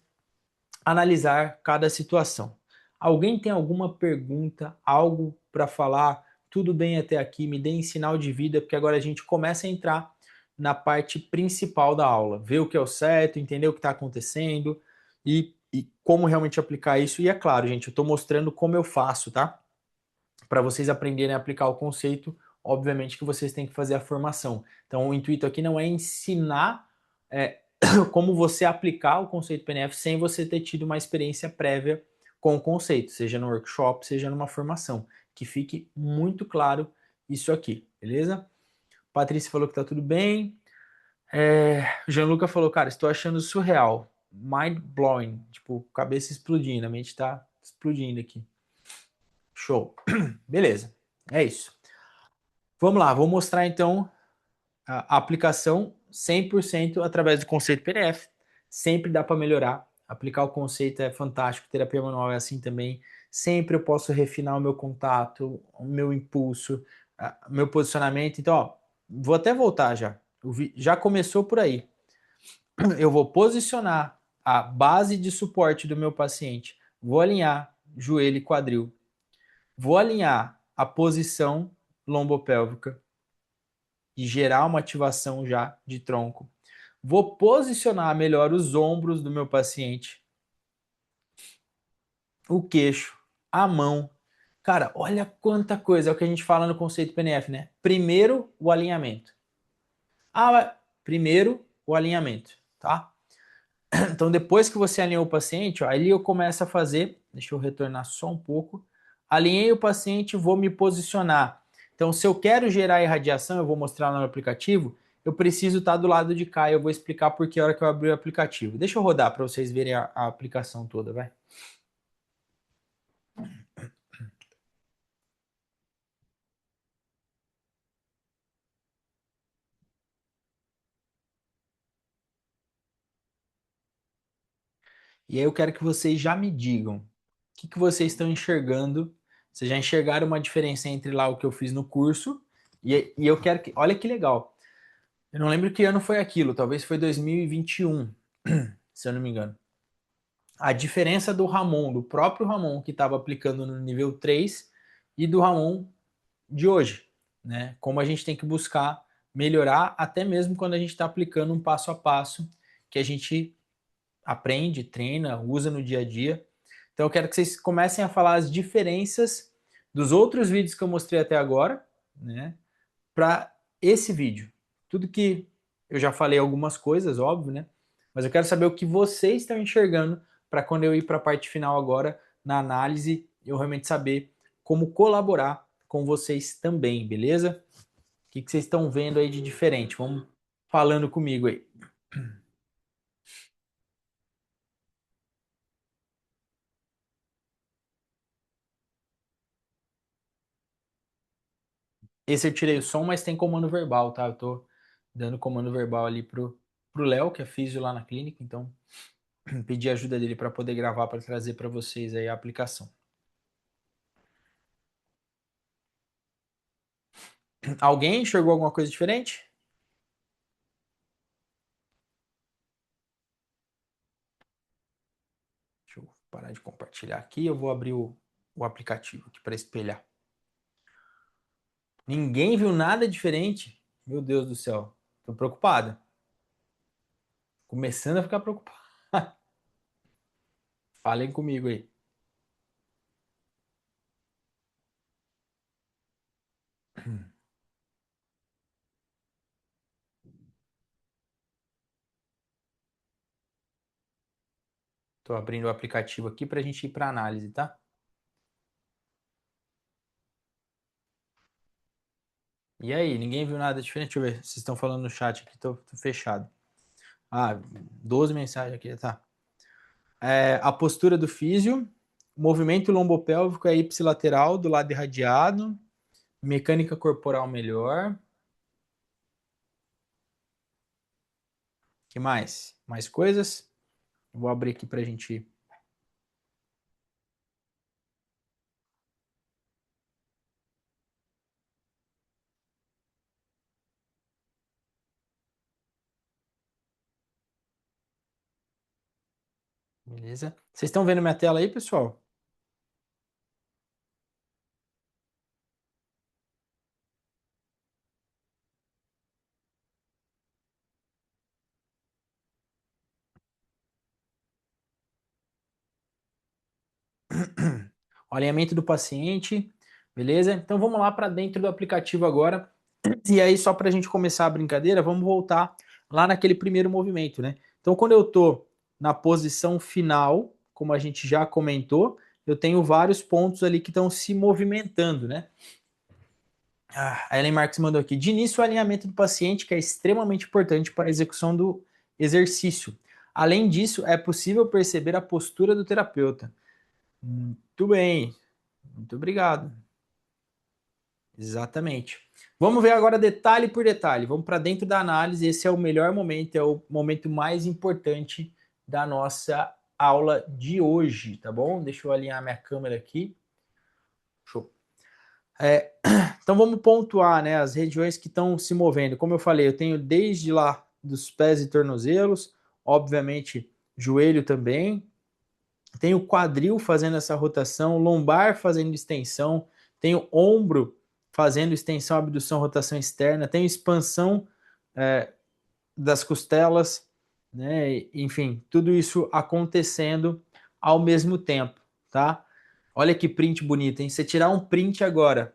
analisar cada situação. Alguém tem alguma pergunta, algo para falar? Tudo bem até aqui? Me deem sinal de vida, porque agora a gente começa a entrar na parte principal da aula, ver o que é o certo, entender o que está acontecendo e como realmente aplicar isso. E é claro, gente, eu estou mostrando como eu faço, tá? Para vocês aprenderem a aplicar o conceito, obviamente que vocês têm que fazer a formação. Então, o intuito aqui não é ensinar como você aplicar o conceito PNF sem você ter tido uma experiência prévia com o conceito, seja no workshop, seja numa formação. Que fique muito claro isso aqui, beleza? Patrícia falou que tá tudo bem. Gianluca falou, cara, estou achando surreal. Mind blowing. Tipo, cabeça explodindo. A mente tá explodindo aqui. Show. Beleza. É isso. Vamos lá, vou mostrar então a aplicação 100% através do conceito PDF. Sempre dá para melhorar. Aplicar o conceito é fantástico, terapia manual é assim também. Sempre eu posso refinar o meu contato, o meu impulso, o meu posicionamento. Então, ó, vou até voltar já. Já começou por aí. Eu vou posicionar a base de suporte do meu paciente. Vou alinhar joelho e quadril. Vou alinhar a posição lombopélvica e gerar uma ativação já de tronco. Vou posicionar melhor os ombros do meu paciente, o queixo, a mão. Cara, olha quanta coisa, é o que a gente fala no conceito PNF, né? Primeiro, o alinhamento. Primeiro, o alinhamento, tá? Então, depois que você alinhou o paciente, ó, ali eu começo a fazer, deixa eu retornar só um pouco. Alinhei o paciente, vou me posicionar. Então, se eu quero gerar irradiação, eu vou mostrar lá no aplicativo, eu preciso estar do lado de cá e eu vou explicar por que a hora que eu abrir o aplicativo. Deixa eu rodar para vocês verem a aplicação toda, vai. E aí eu quero que vocês já me digam o que vocês estão enxergando. Vocês já enxergaram uma diferença entre lá o que eu fiz no curso e eu quero que... Olha que legal. Eu não lembro que ano foi aquilo, talvez foi 2021, se eu não me engano. A diferença do Ramon, do próprio Ramon que estava aplicando no nível 3 e do Ramon de hoje, né? Como a gente tem que buscar melhorar, até mesmo quando a gente está aplicando um passo a passo que a gente aprende, treina, usa no dia a dia. Então eu quero que vocês comecem a falar as diferenças dos outros vídeos que eu mostrei até agora, né, para esse vídeo. Tudo que eu já falei algumas coisas, óbvio, né? Mas eu quero saber o que vocês estão enxergando para quando eu ir para a parte final agora na análise, eu realmente saber como colaborar com vocês também, beleza? O que vocês estão vendo aí de diferente? Vamos falando comigo aí. Esse eu tirei o som, mas tem comando verbal, tá? Eu tô dando comando verbal ali pro Léo, que é físio lá na clínica, então pedi ajuda dele para poder gravar para trazer para vocês aí a aplicação. Alguém enxergou alguma coisa diferente? Deixa eu parar de compartilhar aqui, eu vou abrir o aplicativo aqui para espelhar. Ninguém viu nada diferente? Meu Deus do céu, tô preocupado. Começando a ficar preocupado. Falem comigo aí. Tô abrindo o aplicativo aqui para a gente ir para análise, tá? E aí, ninguém viu nada diferente? Deixa eu ver. Vocês estão falando no chat aqui, tô fechado. Ah, 12 mensagens aqui, tá. A postura do físio, movimento lombopélvico é ipsilateral do lado irradiado, mecânica corporal melhor. Que mais? Mais coisas? Vou abrir aqui pra gente ir. Beleza? Vocês estão vendo minha tela aí, pessoal? O alinhamento do paciente, beleza? Então vamos lá para dentro do aplicativo agora. E aí, só para a gente começar a brincadeira, vamos voltar lá naquele primeiro movimento, né? Então, quando eu estou na posição final, como a gente já comentou, eu tenho vários pontos ali que estão se movimentando, né? A Ellen Marques mandou aqui. De início, o alinhamento do paciente, que é extremamente importante para a execução do exercício. Além disso, é possível perceber a postura do terapeuta. Muito bem, muito obrigado. Exatamente. Vamos ver agora detalhe por detalhe. Vamos para dentro da análise. Esse é o melhor momento, é o momento mais importante da nossa aula de hoje, tá bom? Deixa eu alinhar minha câmera aqui. Show. Então vamos pontuar, né, as regiões que estão se movendo. Como eu falei, eu tenho desde lá dos pés e tornozelos, obviamente joelho também. Tenho quadril fazendo essa rotação, lombar fazendo extensão, tenho ombro fazendo extensão, abdução, rotação externa, tenho expansão das costelas, né? Enfim, tudo isso acontecendo ao mesmo tempo, tá? Olha que print bonito, hein? Você tirar um print agora,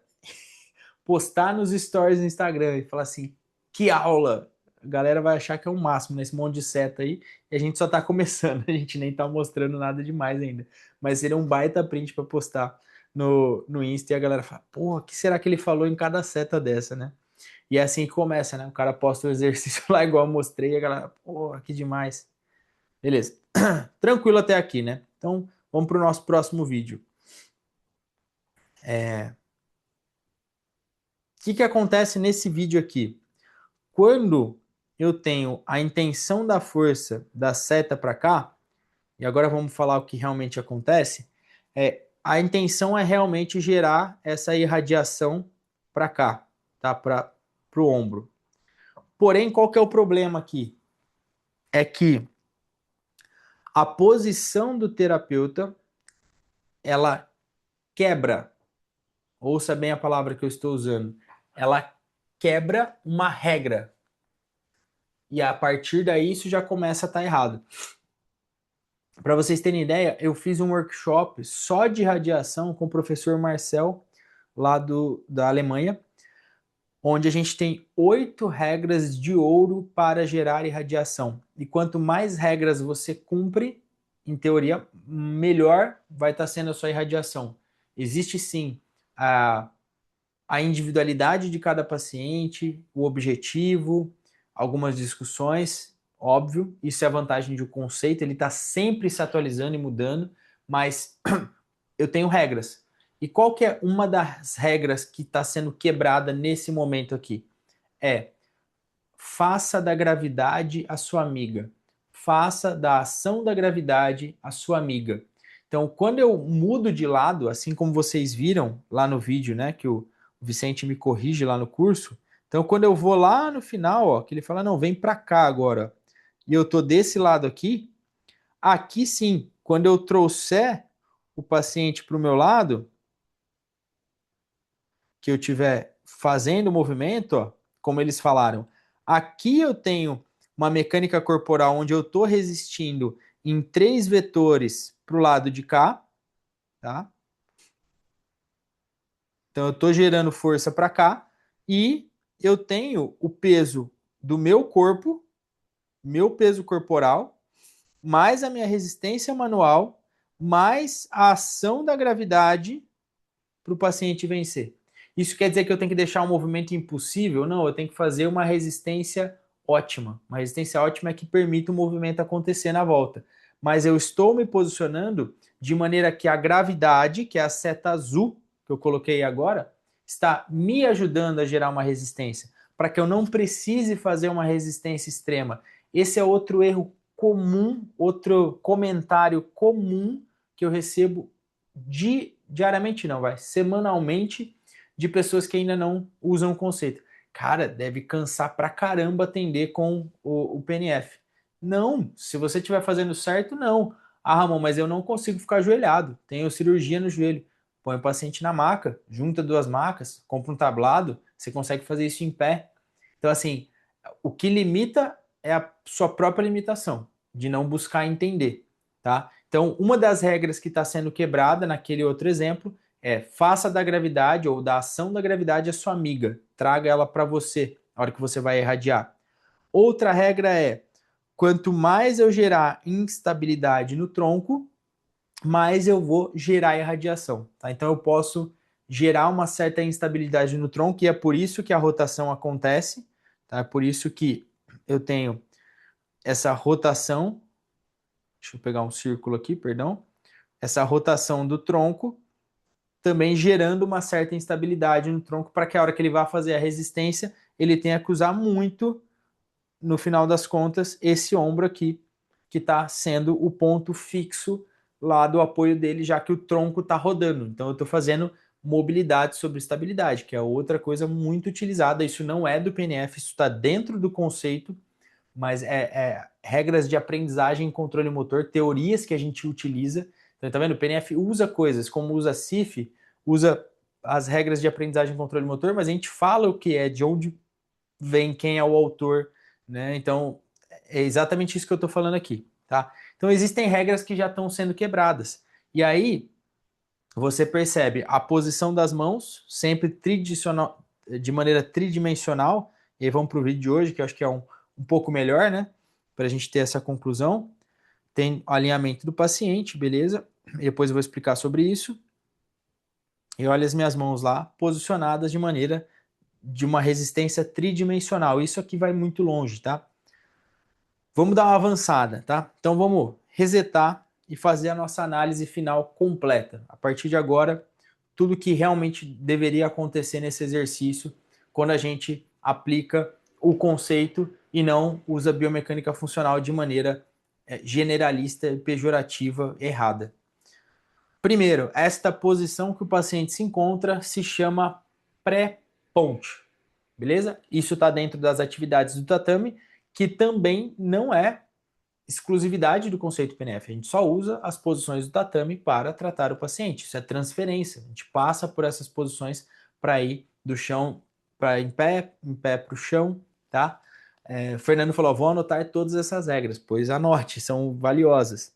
postar nos stories do Instagram e falar assim, que aula! A galera vai achar que é o máximo nesse monte de seta aí, e a gente só tá começando, a gente nem tá mostrando nada demais ainda. Mas seria um baita print para postar no Insta e a galera fala, porra, o que será que ele falou em cada seta dessa, né? E é assim que começa, né? O cara posta o exercício lá igual eu mostrei e a galera, porra, que demais. Beleza. Tranquilo até aqui, né? Então, vamos pro nosso próximo vídeo. O que acontece nesse vídeo aqui? Quando eu tenho a intenção da força da seta para cá, e agora vamos falar o que realmente acontece, a intenção é realmente gerar essa irradiação para cá, tá? Para o ombro. Porém, qual que é o problema aqui? É que a posição do terapeuta, ela quebra, ouça bem a palavra que eu estou usando, ela quebra uma regra. E a partir daí isso já começa a estar errado. Para vocês terem ideia, eu fiz um workshop só de radiação com o professor Marcel, lá da Alemanha, onde a gente tem 8 regras de ouro para gerar irradiação. E quanto mais regras você cumpre, em teoria, melhor vai estar sendo a sua irradiação. Existe sim a individualidade de cada paciente, o objetivo, algumas discussões, óbvio, isso é a vantagem de um conceito, ele está sempre se atualizando e mudando, mas eu tenho regras. E qual que é uma das regras que está sendo quebrada nesse momento aqui? Faça da gravidade a sua amiga. Faça da ação da gravidade a sua amiga. Então, quando eu mudo de lado, assim como vocês viram lá no vídeo, né, que o Vicente me corrige lá no curso. Então, quando eu vou lá no final, ó, que ele fala, não, vem para cá agora, e eu tô desse lado aqui, aqui sim, quando eu trouxer o paciente para o meu lado, que eu estiver fazendo o movimento, ó, como eles falaram, aqui eu tenho uma mecânica corporal onde eu estou resistindo em 3 vetores para o lado de cá, tá? Então eu estou gerando força para cá e eu tenho o peso do meu corpo, meu peso corporal, mais a minha resistência manual, mais a ação da gravidade para o paciente vencer. Isso quer dizer que eu tenho que deixar um movimento impossível? Não, eu tenho que fazer uma resistência ótima. Uma resistência ótima é que permite o movimento acontecer na volta. Mas eu estou me posicionando de maneira que a gravidade, que é a seta azul que eu coloquei agora, está me ajudando a gerar uma resistência, para que eu não precise fazer uma resistência extrema. Esse é outro erro comum, outro comentário comum que eu recebo diariamente, não, semanalmente, de pessoas que ainda não usam o conceito. Cara, deve cansar pra caramba atender com o PNF. Não, se você estiver fazendo certo, não. Ah, Ramon, mas eu não consigo ficar ajoelhado. Tenho cirurgia no joelho. Põe o paciente na maca, junta duas macas, compra um tablado, você consegue fazer isso em pé. Então, assim, o que limita é a sua própria limitação, de não buscar entender, tá? Então, uma das regras que está sendo quebrada naquele outro exemplo é faça da gravidade ou da ação da gravidade a sua amiga. Traga ela para você na hora que você vai irradiar. Outra regra é, quanto mais eu gerar instabilidade no tronco, mais eu vou gerar irradiação, tá? Então eu posso gerar uma certa instabilidade no tronco e é por isso que a rotação acontece, tá? É por isso que eu tenho essa rotação, deixa eu pegar um círculo aqui, perdão, essa rotação do tronco também gerando uma certa instabilidade no tronco para que a hora que ele vá fazer a resistência, ele tenha que usar muito, no final das contas, esse ombro aqui, que está sendo o ponto fixo lá do apoio dele, já que o tronco está rodando. Então eu estou fazendo mobilidade sobre estabilidade, que é outra coisa muito utilizada. Isso não é do PNF, isso está dentro do conceito, mas é regras de aprendizagem e controle motor, teorias que a gente utiliza. Então, tá vendo? O PNF usa coisas como usa CIF, usa as regras de aprendizagem e controle motor, mas a gente fala o que é, de onde vem, quem é o autor, né? Então, é exatamente isso que eu estou falando aqui, tá? Então, existem regras que já estão sendo quebradas. E aí, você percebe a posição das mãos, sempre de maneira tridimensional. E aí vamos para o vídeo de hoje, que eu acho que é um pouco melhor, né? Para a gente ter essa conclusão. Tem o alinhamento do paciente, beleza? E depois eu vou explicar sobre isso. E olha as minhas mãos lá, posicionadas de maneira de uma resistência tridimensional. Isso aqui vai muito longe, tá? Vamos dar uma avançada, tá? Então vamos resetar e fazer a nossa análise final completa. A partir de agora, tudo que realmente deveria acontecer nesse exercício quando a gente aplica o conceito e não usa biomecânica funcional de maneira generalista e pejorativa errada. Primeiro, esta posição que o paciente se encontra se chama pré-ponte, beleza? Isso está dentro das atividades do tatame, que também não é exclusividade do conceito PNF. A gente só usa as posições do tatame para tratar o paciente. Isso é transferência. A gente passa por essas posições para ir do chão para em pé para o chão, tá? O Fernando falou, vou anotar todas essas regras, pois anote, são valiosas.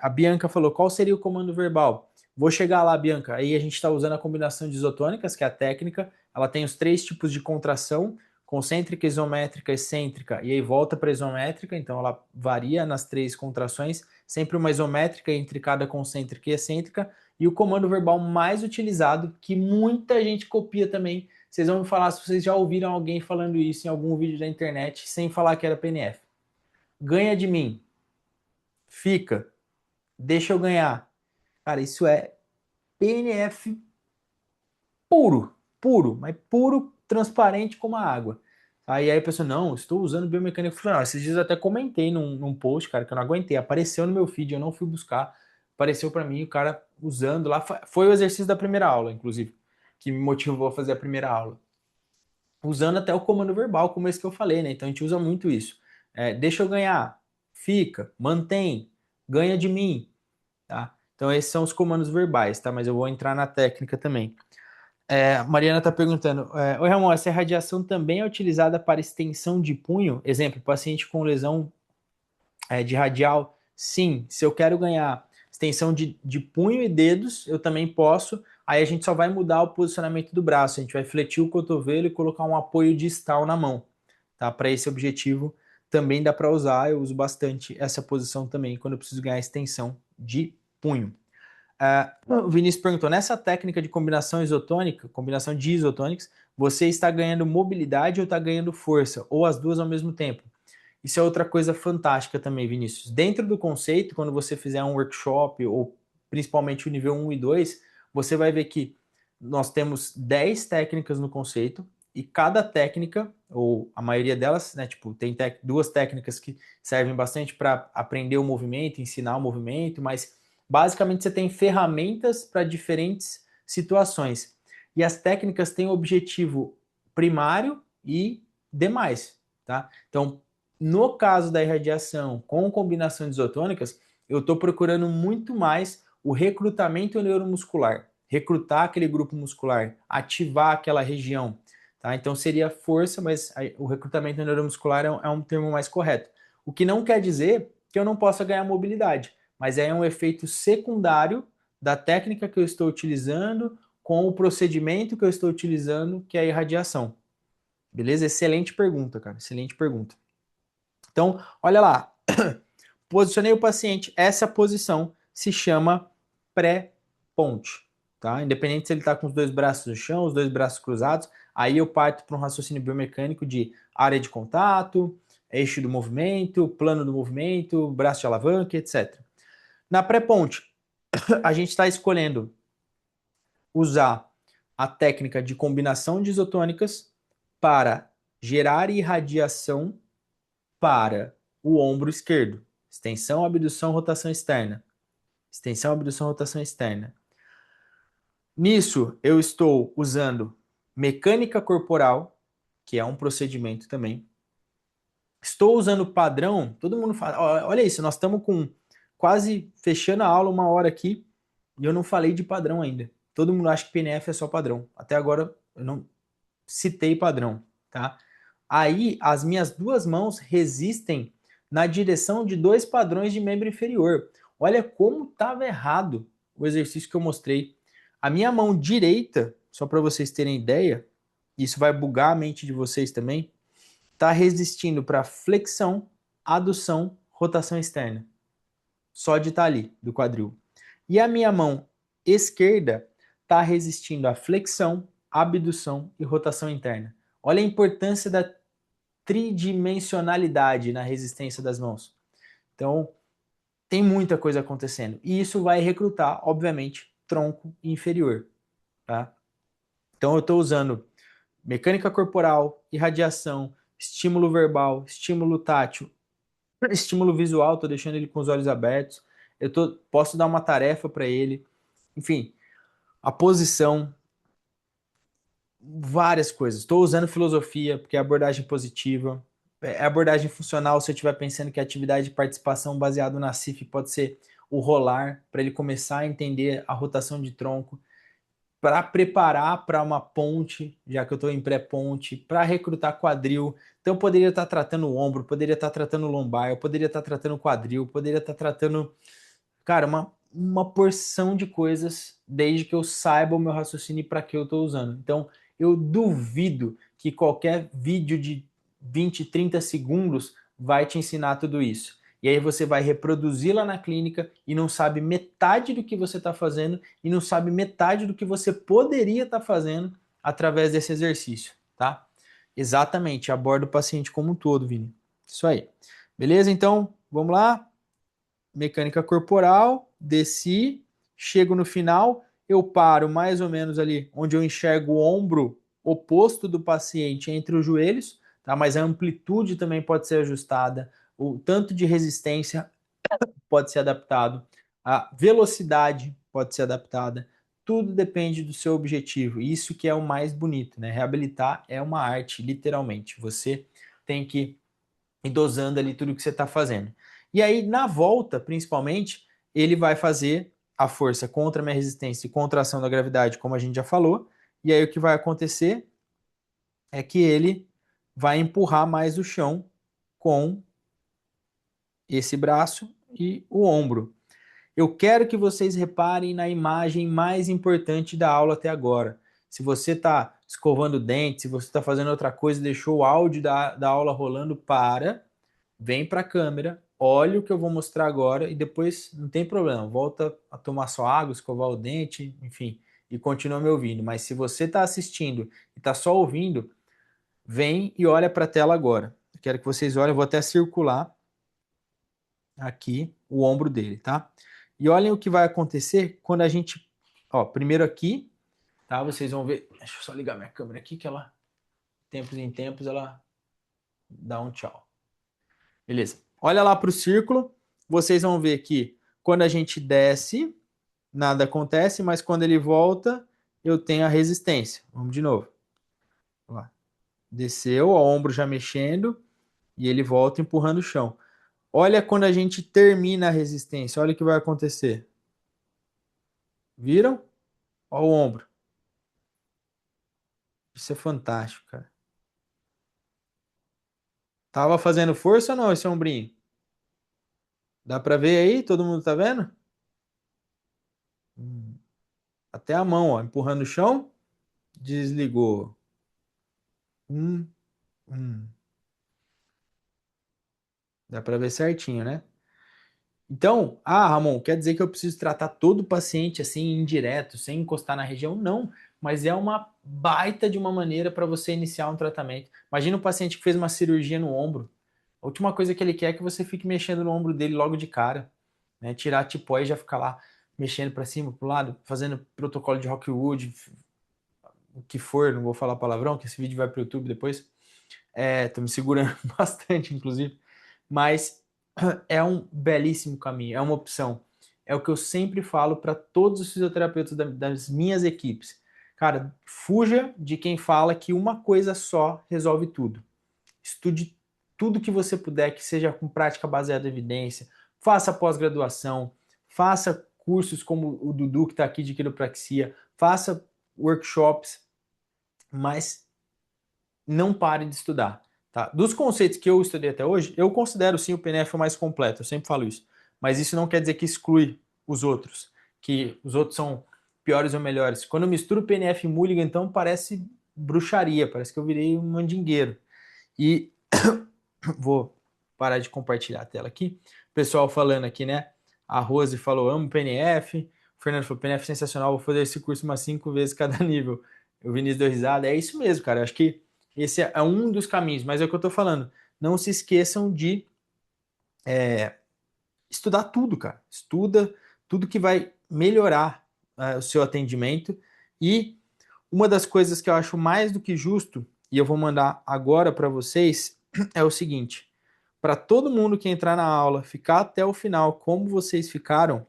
A Bianca falou, qual seria o comando verbal? Vou chegar lá, Bianca. Aí a gente está usando a combinação de isotônicas, que é a técnica. Ela tem os 3 tipos de contração, concêntrica, isométrica, excêntrica, e aí volta para isométrica, então ela varia nas 3 contrações, sempre uma isométrica entre cada concêntrica e excêntrica, e o comando verbal mais utilizado, que muita gente copia também. Vocês vão me falar se vocês já ouviram alguém falando isso em algum vídeo da internet, sem falar que era PNF. Ganha de mim. Fica. Deixa eu ganhar. Cara, isso é PNF puro, mas puro, transparente como a água. Aí a pessoa, não, estou usando biomecânica funcional. Esses dias eu até comentei num post, cara, que eu não aguentei. Apareceu no meu feed, eu não fui buscar. Apareceu para mim o cara usando lá. Foi o exercício da primeira aula, inclusive, que me motivou a fazer a primeira aula. Usando até o comando verbal, como esse que eu falei, né? Então a gente usa muito isso. Deixa eu ganhar, fica, mantém, ganha de mim, tá? Então esses são os comandos verbais, tá? Mas eu vou entrar na técnica também. Mariana está perguntando, oi Ramon, essa radiação também é utilizada para extensão de punho? Exemplo, paciente com lesão de radial? Sim, se eu quero ganhar extensão de punho e dedos, eu também posso. Aí a gente só vai mudar o posicionamento do braço, a gente vai fletir o cotovelo e colocar um apoio distal na mão, tá? Para esse objetivo também dá para usar, eu uso bastante essa posição também quando eu preciso ganhar extensão de punho. O Vinícius perguntou, nessa técnica de combinação isotônica, combinação de isotônicos, você está ganhando mobilidade ou está ganhando força? Ou as duas ao mesmo tempo? Isso é outra coisa fantástica também, Vinícius. Dentro do conceito, quando você fizer um workshop, ou principalmente o nível 1 e 2, você vai ver que nós temos 10 técnicas no conceito, e cada técnica, ou a maioria delas, né, tipo, tem duas técnicas que servem bastante para aprender o movimento, ensinar o movimento, mas basicamente você tem ferramentas para diferentes situações. E as técnicas têm objetivo primário e demais, tá? Então, no caso da irradiação com combinação de isotônicas, eu estou procurando muito mais o recrutamento neuromuscular, recrutar aquele grupo muscular, ativar aquela região. Tá? Então seria força, mas o recrutamento neuromuscular é um termo mais correto. O que não quer dizer que eu não possa ganhar mobilidade, mas é um efeito secundário da técnica que eu estou utilizando com o procedimento que eu estou utilizando, que é a irradiação. Beleza? Excelente pergunta, cara. Excelente pergunta. Então, olha lá. Posicionei o paciente. Essa posição se chama pré-ponte. Tá? Independente se ele está com os dois braços no chão, os dois braços cruzados, aí eu parto para um raciocínio biomecânico de área de contato, eixo do movimento, plano do movimento, braço de alavanca, etc. Na pré-ponte, a gente está escolhendo usar a técnica de combinação de isotônicas para gerar irradiação para o ombro esquerdo. Extensão, abdução, rotação externa. Extensão, abdução, rotação externa. Nisso, eu estou usando mecânica corporal, que é um procedimento também. Estou usando padrão, todo mundo fala, olha isso, nós estamos com quase fechando a aula, 1 hora aqui, e eu não falei de padrão ainda. Todo mundo acha que PNF é só padrão. Até agora eu não citei padrão, tá? Aí as minhas duas mãos resistem na direção de 2 padrões de membro inferior. Olha como estava errado o exercício que eu mostrei. A minha mão direita, só para vocês terem ideia, isso vai bugar a mente de vocês também, está resistindo para flexão, adução, rotação externa. Só de estar ali, do quadril. E a minha mão esquerda está resistindo à flexão, abdução e rotação interna. Olha a importância da tridimensionalidade na resistência das mãos. Então, tem muita coisa acontecendo. E isso vai recrutar, obviamente, tronco inferior. Tá? Então, eu estou usando mecânica corporal, irradiação, estímulo verbal, estímulo tátil, estímulo visual, estou deixando ele com os olhos abertos. Posso dar uma tarefa para ele. Enfim, a posição, várias coisas. Estou usando filosofia, porque é abordagem positiva. É abordagem funcional, se eu estiver pensando que a atividade de participação baseado na CIF pode ser o rolar, para ele começar a entender a rotação de tronco, para preparar para uma ponte, já que eu estou em pré-ponte, para recrutar quadril. Então eu poderia estar tratando o ombro, poderia estar tratando o lombar, eu poderia estar tratando o quadril, poderia estar tratando, cara, uma porção de coisas, desde que eu saiba o meu raciocínio e para que eu estou usando. Então eu duvido que qualquer vídeo de 20, 30 segundos vai te ensinar tudo isso. E aí você vai reproduzir lá na clínica e não sabe metade do que você está fazendo e não sabe metade do que você poderia estar fazendo através desse exercício, tá? Exatamente, aborda o paciente como um todo, Vini. Isso aí. Beleza? Então, vamos lá. Mecânica corporal, desci, chego no final, eu paro mais ou menos ali onde eu enxergo o ombro oposto do paciente entre os joelhos, tá? Mas a amplitude também pode ser ajustada, o tanto de resistência pode ser adaptado, a velocidade pode ser adaptada, tudo depende do seu objetivo. Isso que é o mais bonito, né? Reabilitar é uma arte, literalmente. Você tem que ir dosando ali tudo que você está fazendo. E aí, na volta, principalmente, ele vai fazer a força contra a minha resistência e contra a ação da gravidade, como a gente já falou. E aí, o que vai acontecer é que ele vai empurrar mais o chão com esse braço e o ombro. Eu quero que vocês reparem na imagem mais importante da aula até agora. Se você está escovando o dente, se você está fazendo outra coisa, deixou o áudio da aula rolando, vem para a câmera, olha o que eu vou mostrar agora e depois não tem problema, volta a tomar sua água, escovar o dente, enfim, e continua me ouvindo. Mas se você está assistindo e está só ouvindo, vem e olha para a tela agora. Eu quero que vocês olhem, eu vou até circular aqui o ombro dele, tá? E olhem o que vai acontecer quando a gente, ó, primeiro aqui, tá? Vocês vão ver, deixa eu só ligar minha câmera aqui que ela, tempos em tempos, ela dá um tchau. Beleza. Olha lá para o círculo, vocês vão ver que quando a gente desce, nada acontece, mas quando ele volta, eu tenho a resistência. Vamos de novo. Lá. Desceu, o ombro já mexendo, e ele volta empurrando o chão. Olha quando a gente termina a resistência, olha o que vai acontecer. Viram? Olha o ombro. Isso é fantástico, cara. Tava fazendo força ou não esse ombrinho? Dá pra ver aí? Todo mundo tá vendo? Até a mão, ó, empurrando o chão. Desligou. Hum, hum. Dá pra ver certinho, né? Então, Ramon, quer dizer que eu preciso tratar todo o paciente assim, indireto, sem encostar na região? Não, mas é uma baita de uma maneira para você iniciar um tratamento. Imagina um paciente que fez uma cirurgia no ombro. A última coisa que ele quer é que você fique mexendo no ombro dele logo de cara, né? Tirar a tipóia e já ficar lá mexendo para cima, para o lado, fazendo protocolo de Rockwood, o que for, não vou falar palavrão, que esse vídeo vai para o YouTube depois. Tô me segurando bastante, inclusive. Mas é um belíssimo caminho, é uma opção. É o que eu sempre falo para todos os fisioterapeutas das minhas equipes. Cara, fuja de quem fala que uma coisa só resolve tudo. Estude tudo que você puder, que seja com prática baseada em evidência. Faça pós-graduação, faça cursos como o Dudu, que está aqui de quiropraxia, faça workshops, mas não pare de estudar. Tá? Dos conceitos que eu estudei até hoje, eu considero sim o PNF o mais completo, eu sempre falo isso. Mas isso não quer dizer que exclui os outros, que os outros são piores ou melhores. Quando eu misturo PNF e Mulligan, então parece bruxaria, parece que eu virei um mandingueiro. E vou parar de compartilhar a tela aqui. O pessoal falando aqui, né? A Rose falou, amo PNF. O Fernando falou, PNF sensacional, vou fazer esse curso umas 5 vezes cada nível. O Vinícius deu risada. É isso mesmo, cara. Eu acho que esse é um dos caminhos, mas é o que eu tô falando. Não se esqueçam de estudar tudo, cara. Estuda tudo que vai melhorar o seu atendimento. E uma das coisas que eu acho mais do que justo, e eu vou mandar agora para vocês, é o seguinte: para todo mundo que entrar na aula, ficar até o final, como vocês ficaram,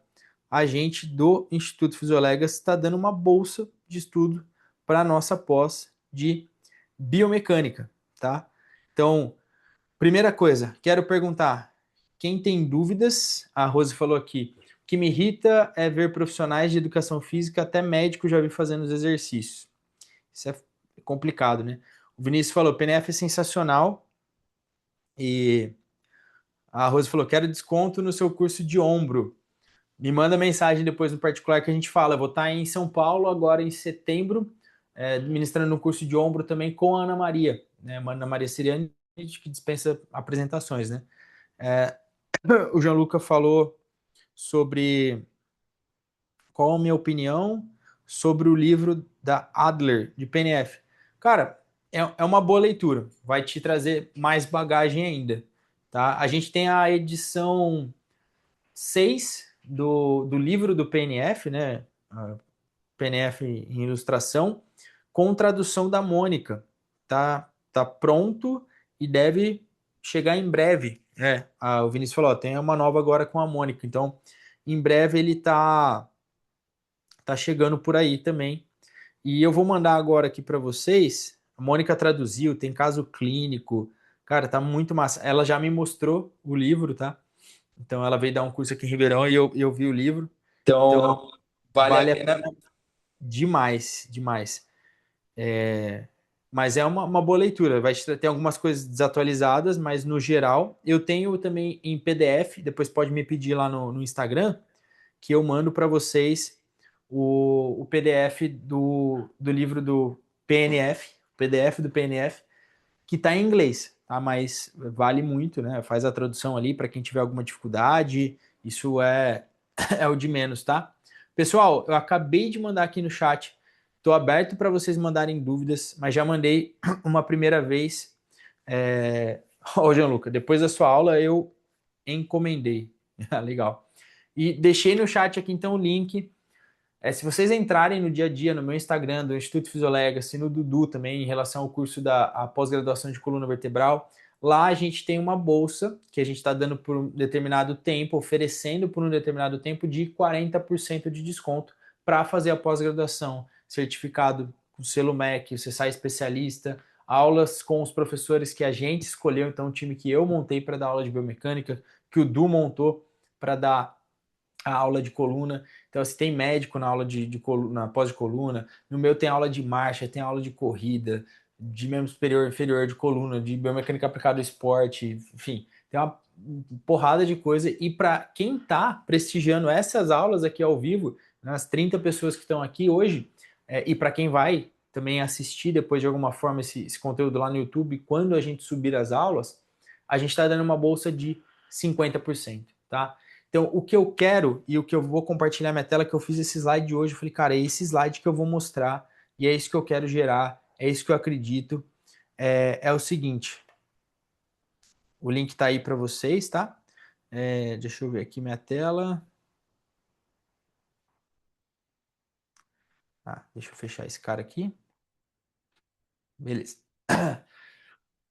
a gente do Instituto Fisiolegas está dando uma bolsa de estudo para a nossa pós de biomecânica, tá? Então, primeira coisa, quero perguntar, quem tem dúvidas? A Rose falou aqui, o que me irrita é ver profissionais de educação física, até médico já vi fazendo os exercícios. Isso é complicado, né? O Vinícius falou, PNF é sensacional, e a Rose falou, quero desconto no seu curso de ombro. Me manda mensagem depois no particular que a gente fala. Eu vou estar em São Paulo agora em setembro, ministrando um curso de ombro também com a Ana Maria, né? A Ana Maria Siriani, que dispensa apresentações, né? O Gianluca falou sobre qual a minha opinião sobre o livro da Adler, de PNF. Cara, é uma boa leitura, vai te trazer mais bagagem ainda, tá? A gente tem a edição 6 do livro do PNF, né? PNF em ilustração, com tradução da Mônica. Tá pronto e deve chegar em breve. O Vinícius falou, ó, tem uma nova agora com a Mônica, então em breve ele tá chegando por aí também. E eu vou mandar agora aqui para vocês. A Mônica traduziu, tem caso clínico. Cara, tá muito massa. Ela já me mostrou o livro, tá? Então ela veio dar um curso aqui em Ribeirão e eu vi o livro. Então vale a pena demais, demais. Mas é uma boa leitura. Vai ter algumas coisas desatualizadas, mas no geral eu tenho também em PDF. Depois pode me pedir lá no Instagram que eu mando para vocês o PDF do livro do PNF, PDF do PNF, que está em inglês. tá? Mas vale muito, né? Faz a tradução ali para quem tiver alguma dificuldade, isso é o de menos, tá? Pessoal, eu acabei de mandar aqui no chat, estou aberto para vocês mandarem dúvidas, mas já mandei uma primeira vez. Ô, Gianluca, depois da sua aula eu encomendei. Legal. E deixei no chat aqui então o link. Se vocês entrarem no dia a dia no meu Instagram, do Instituto Fisiolexy, no Dudu também, em relação ao curso da pós-graduação de coluna vertebral, lá a gente tem uma bolsa que a gente está dando por um determinado tempo, oferecendo por um determinado tempo de 40% de desconto para fazer a pós-graduação, certificado com selo MEC, você sai especialista, aulas com os professores que a gente escolheu, então o time que eu montei para dar aula de biomecânica, que o Du montou para dar a aula de coluna. Então, se tem médico na aula de coluna, pós de coluna, no meu tem aula de marcha, tem aula de corrida, de membro superior e inferior de coluna, de biomecânica aplicada ao esporte, enfim, tem uma porrada de coisa. E para quem está prestigiando essas aulas aqui ao vivo, nas 30 pessoas que estão aqui hoje, e para quem vai também assistir depois de alguma forma esse conteúdo lá no YouTube, quando a gente subir as aulas, a gente está dando uma bolsa de 50%, tá? Então, o que eu quero e o que eu vou compartilhar minha tela, que eu fiz esse slide hoje, eu falei, cara, é esse slide que eu vou mostrar e é isso que eu quero gerar, é isso que eu acredito. É o seguinte, o link tá aí para vocês, tá? Deixa eu ver aqui minha tela. Deixa eu fechar esse cara aqui. Beleza.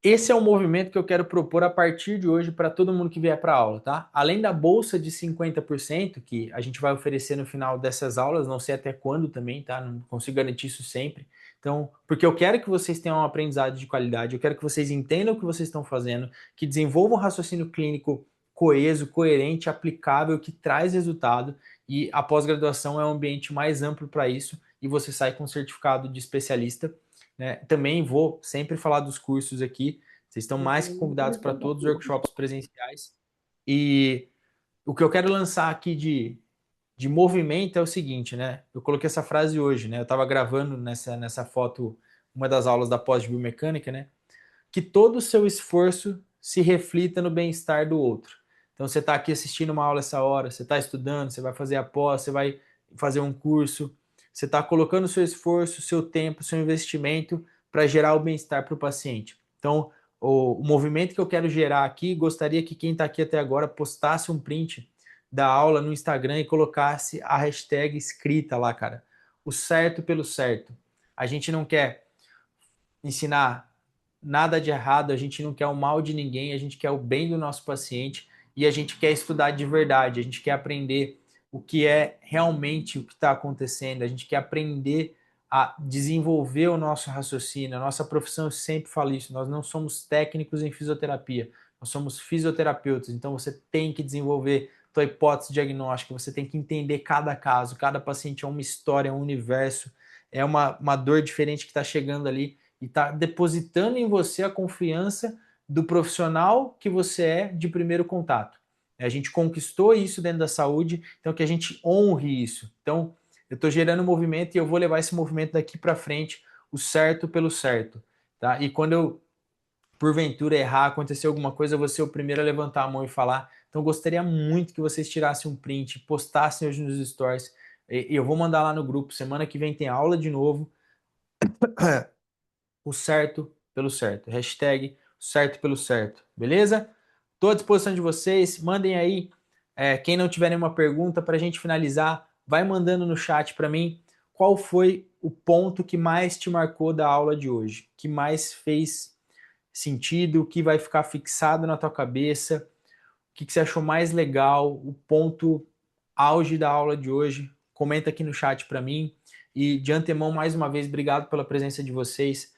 Esse é um movimento que eu quero propor a partir de hoje para todo mundo que vier para a aula, tá? Além da bolsa de 50% que a gente vai oferecer no final dessas aulas, não sei até quando também, tá? Não consigo garantir isso sempre. Então, porque eu quero que vocês tenham um aprendizado de qualidade, eu quero que vocês entendam o que vocês estão fazendo, que desenvolvam um raciocínio clínico coeso, coerente, aplicável, que traz resultado. E a pós-graduação é um ambiente mais amplo para isso e você sai com um certificado de especialista, né? Também vou sempre falar dos cursos aqui. Vocês estão mais que convidados para todos os workshops presenciais. E o que eu quero lançar aqui de movimento é o seguinte, né? Eu coloquei essa frase hoje, né? Eu estava gravando nessa foto uma das aulas da pós de biomecânica, né? Que todo o seu esforço se reflita no bem-estar do outro. Então você está aqui assistindo uma aula essa hora, você está estudando, você vai fazer a pós, você vai fazer um curso, você está colocando o seu esforço, o seu tempo, o seu investimento para gerar o bem-estar para o paciente. Então, o movimento que eu quero gerar aqui, gostaria que quem está aqui até agora postasse um print da aula no Instagram e colocasse a hashtag escrita lá, cara. O certo pelo certo. A gente não quer ensinar nada de errado, a gente não quer o mal de ninguém, a gente quer o bem do nosso paciente e a gente quer estudar de verdade, a gente quer aprender o que é realmente o que está acontecendo, a gente quer aprender a desenvolver o nosso raciocínio. A nossa profissão, eu sempre falo isso, nós não somos técnicos em fisioterapia, nós somos fisioterapeutas, então você tem que desenvolver tua hipótese diagnóstica, você tem que entender cada caso, cada paciente é uma história, é um universo, é uma dor diferente que está chegando ali e está depositando em você a confiança do profissional que você é de primeiro contato. A gente conquistou isso dentro da saúde, então que a gente honre isso. Então, eu estou gerando um movimento e eu vou levar esse movimento daqui para frente, o certo pelo certo. Tá? E quando eu, porventura, errar, acontecer alguma coisa, eu vou ser o primeiro a levantar a mão e falar. Então, eu gostaria muito que vocês tirassem um print, postassem hoje nos stories. E eu vou mandar lá no grupo. Semana que vem tem aula de novo. O certo pelo certo. Hashtag certo pelo certo. Beleza? Estou à disposição de vocês. Mandem aí. Quem não tiver nenhuma pergunta, para a gente finalizar, vai mandando no chat para mim qual foi o ponto que mais te marcou da aula de hoje, que mais fez sentido, o que vai ficar fixado na tua cabeça, o que você achou mais legal, o ponto auge da aula de hoje. Comenta aqui no chat para mim. E de antemão, mais uma vez, obrigado pela presença de vocês.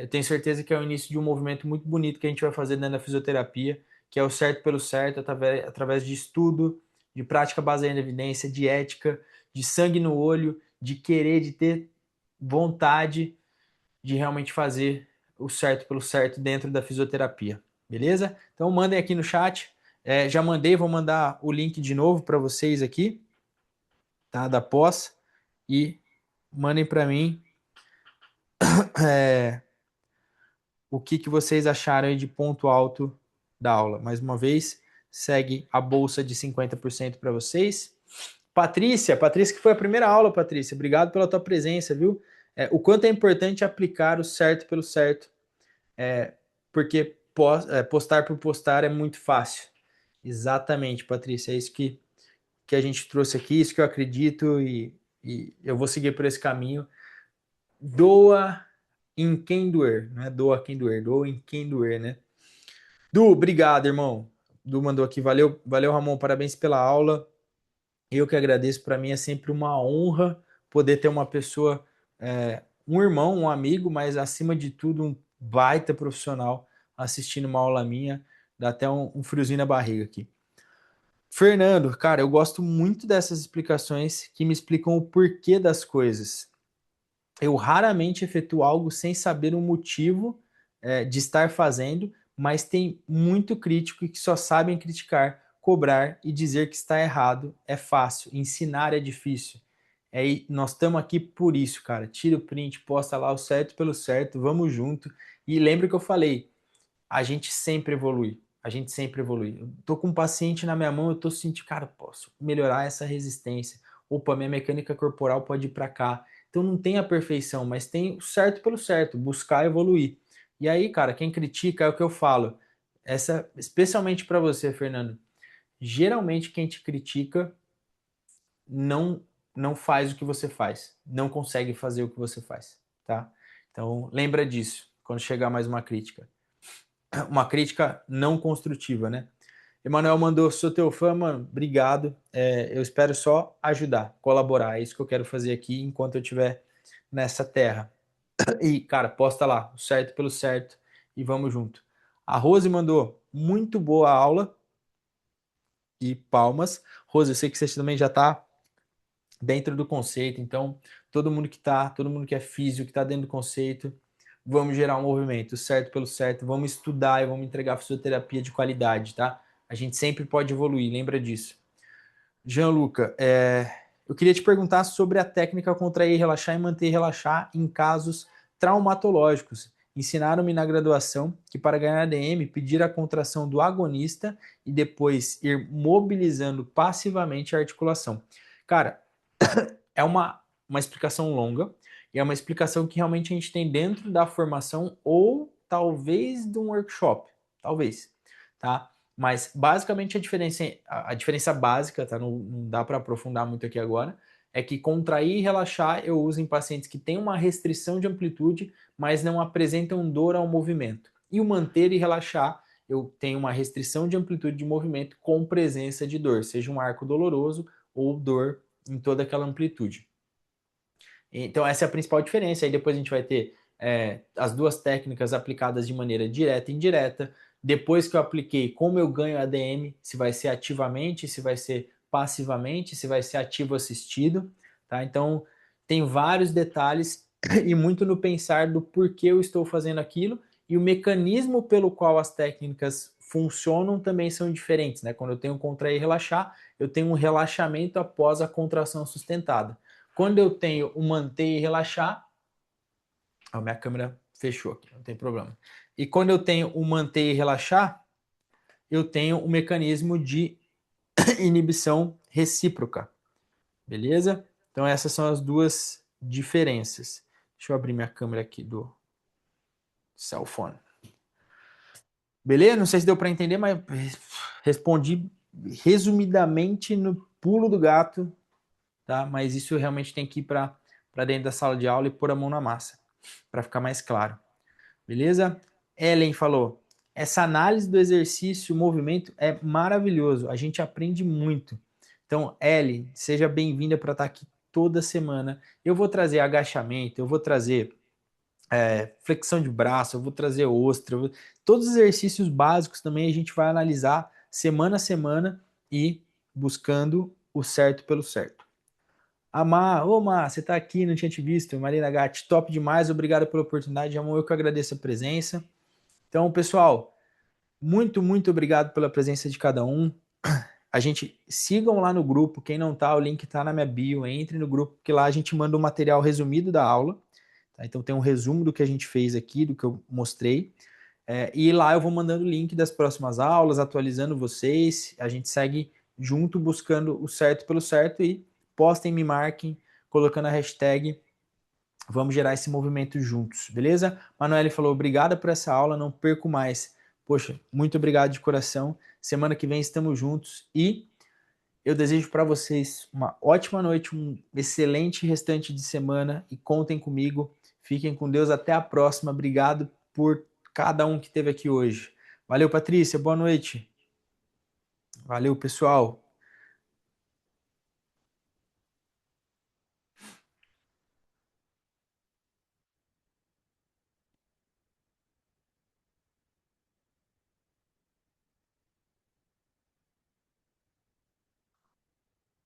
Eu tenho certeza que é o início de um movimento muito bonito que a gente vai fazer dentro da fisioterapia, que é o certo pelo certo, através de estudo, de prática baseada em evidência, de ética, de sangue no olho, de querer, de ter vontade de realmente fazer o certo pelo certo dentro da fisioterapia. Beleza? Então mandem aqui no chat. Já mandei, vou mandar o link de novo para vocês aqui, tá? Da pós. E mandem para mim o que vocês acharam aí de ponto alto da aula. Mais uma vez, segue a bolsa de 50% para vocês. Patrícia que foi a primeira aula, Patrícia, obrigado pela tua presença, viu? O quanto é importante aplicar o certo pelo certo, porque postar por postar é muito fácil. Exatamente, Patrícia, é isso que a gente trouxe aqui, isso que eu acredito e eu vou seguir por esse caminho. Doa em quem doer, não é doa quem doer, doa em quem doer, né? Du, obrigado, irmão. Du mandou aqui, valeu, valeu, Ramon, parabéns pela aula. Eu que agradeço, para mim é sempre uma honra poder ter uma pessoa, um irmão, um amigo, mas acima de tudo um baita profissional assistindo uma aula minha, dá até um friozinho na barriga aqui. Fernando, cara, eu gosto muito dessas explicações que me explicam o porquê das coisas. Eu raramente efetuo algo sem saber o motivo de estar fazendo, mas tem muito crítico que só sabem criticar, cobrar e dizer que está errado é fácil, ensinar é difícil. Nós estamos aqui por isso, cara. Tira o print, posta lá o certo pelo certo, vamos junto. E lembra que eu falei, a gente sempre evolui. A gente sempre evolui. Eu tô com um paciente na minha mão, eu tô sentindo, cara, posso melhorar essa resistência. Opa, minha mecânica corporal pode ir para cá. Então não tem a perfeição, mas tem o certo pelo certo, buscar evoluir. E aí, cara, quem critica é o que eu falo. Essa, especialmente para você, Fernando. Geralmente quem te critica não faz o que você faz, não consegue fazer o que você faz, tá? Então lembra disso quando chegar mais uma crítica não construtiva, né? Emanuel mandou, sou teu fã, mano, obrigado. Eu espero só ajudar, colaborar. É isso que eu quero fazer aqui enquanto eu estiver nessa terra. E, cara, posta lá, o certo pelo certo e vamos junto. A Rose mandou, muito boa aula e palmas. Rose, eu sei que você também já tá dentro do conceito, então todo mundo que é físico, que tá dentro do conceito, vamos gerar um movimento, certo pelo certo, vamos estudar e vamos entregar fisioterapia de qualidade, tá? A gente sempre pode evoluir, lembra disso. Gianluca, eu queria te perguntar sobre a técnica contrair, relaxar e manter relaxar em casos traumatológicos. Ensinaram-me na graduação que para ganhar ADM, pedir a contração do agonista e depois ir mobilizando passivamente a articulação. Cara, é uma explicação longa e é uma explicação que realmente a gente tem dentro da formação ou talvez de um workshop, talvez, tá? Mas basicamente a diferença básica, tá? Não dá para aprofundar muito aqui agora, é que contrair e relaxar eu uso em pacientes que têm uma restrição de amplitude, mas não apresentam dor ao movimento. E o manter e relaxar, eu tenho uma restrição de amplitude de movimento com presença de dor, seja um arco doloroso ou dor em toda aquela amplitude. Então essa é a principal diferença. Aí depois a gente vai ter as duas técnicas aplicadas de maneira direta e indireta. Depois que eu apliquei, como eu ganho ADM, se vai ser ativamente, se vai ser passivamente, se vai ser ativo assistido, tá? Então tem vários detalhes e muito no pensar do porquê eu estou fazendo aquilo e o mecanismo pelo qual as técnicas funcionam também são diferentes, né? Quando eu tenho contrair e relaxar, eu tenho um relaxamento após a contração sustentada. Quando eu tenho o manter e relaxar, a minha câmera fechou aqui, não tem problema. E quando eu tenho o manter e relaxar, eu tenho o mecanismo de inibição recíproca, beleza? Então essas são as duas diferenças. Deixa eu abrir minha câmera aqui do cell phone. Beleza? Não sei se deu para entender, mas respondi resumidamente no pulo do gato, tá? Mas isso realmente tem que ir para dentro da sala de aula e pôr a mão na massa, para ficar mais claro. Beleza? Ellen falou, essa análise do exercício, o movimento é maravilhoso, a gente aprende muito. Então, Ellen, seja bem-vinda para estar aqui toda semana. Eu vou trazer agachamento, eu vou trazer flexão de braço, eu vou trazer ostra, todos os exercícios básicos também a gente vai analisar semana a semana e buscando o certo pelo certo. Amar, ô Mar, você tá aqui, não tinha te visto, Marina Gatti, top demais, obrigado pela oportunidade, amor, eu que agradeço a presença. Então, pessoal, muito obrigado pela presença de cada um. A gente, sigam lá no grupo, quem não tá, o link tá na minha bio, entre no grupo, que lá a gente manda um material resumido da aula, Tá? Então tem um resumo do que a gente fez aqui, do que eu mostrei. E lá eu vou mandando o link das próximas aulas, atualizando vocês. A gente segue junto buscando o certo pelo certo e postem, me marquem, colocando a hashtag. Vamos gerar esse movimento juntos, beleza? Manoeli falou, obrigada por essa aula, não perco mais. Poxa, muito obrigado de coração. Semana que vem estamos juntos e eu desejo para vocês uma ótima noite, um excelente restante de semana e contem comigo. Fiquem com Deus, até a próxima. Obrigado por cada um que esteve aqui hoje. Valeu, Patrícia, boa noite. Valeu, pessoal.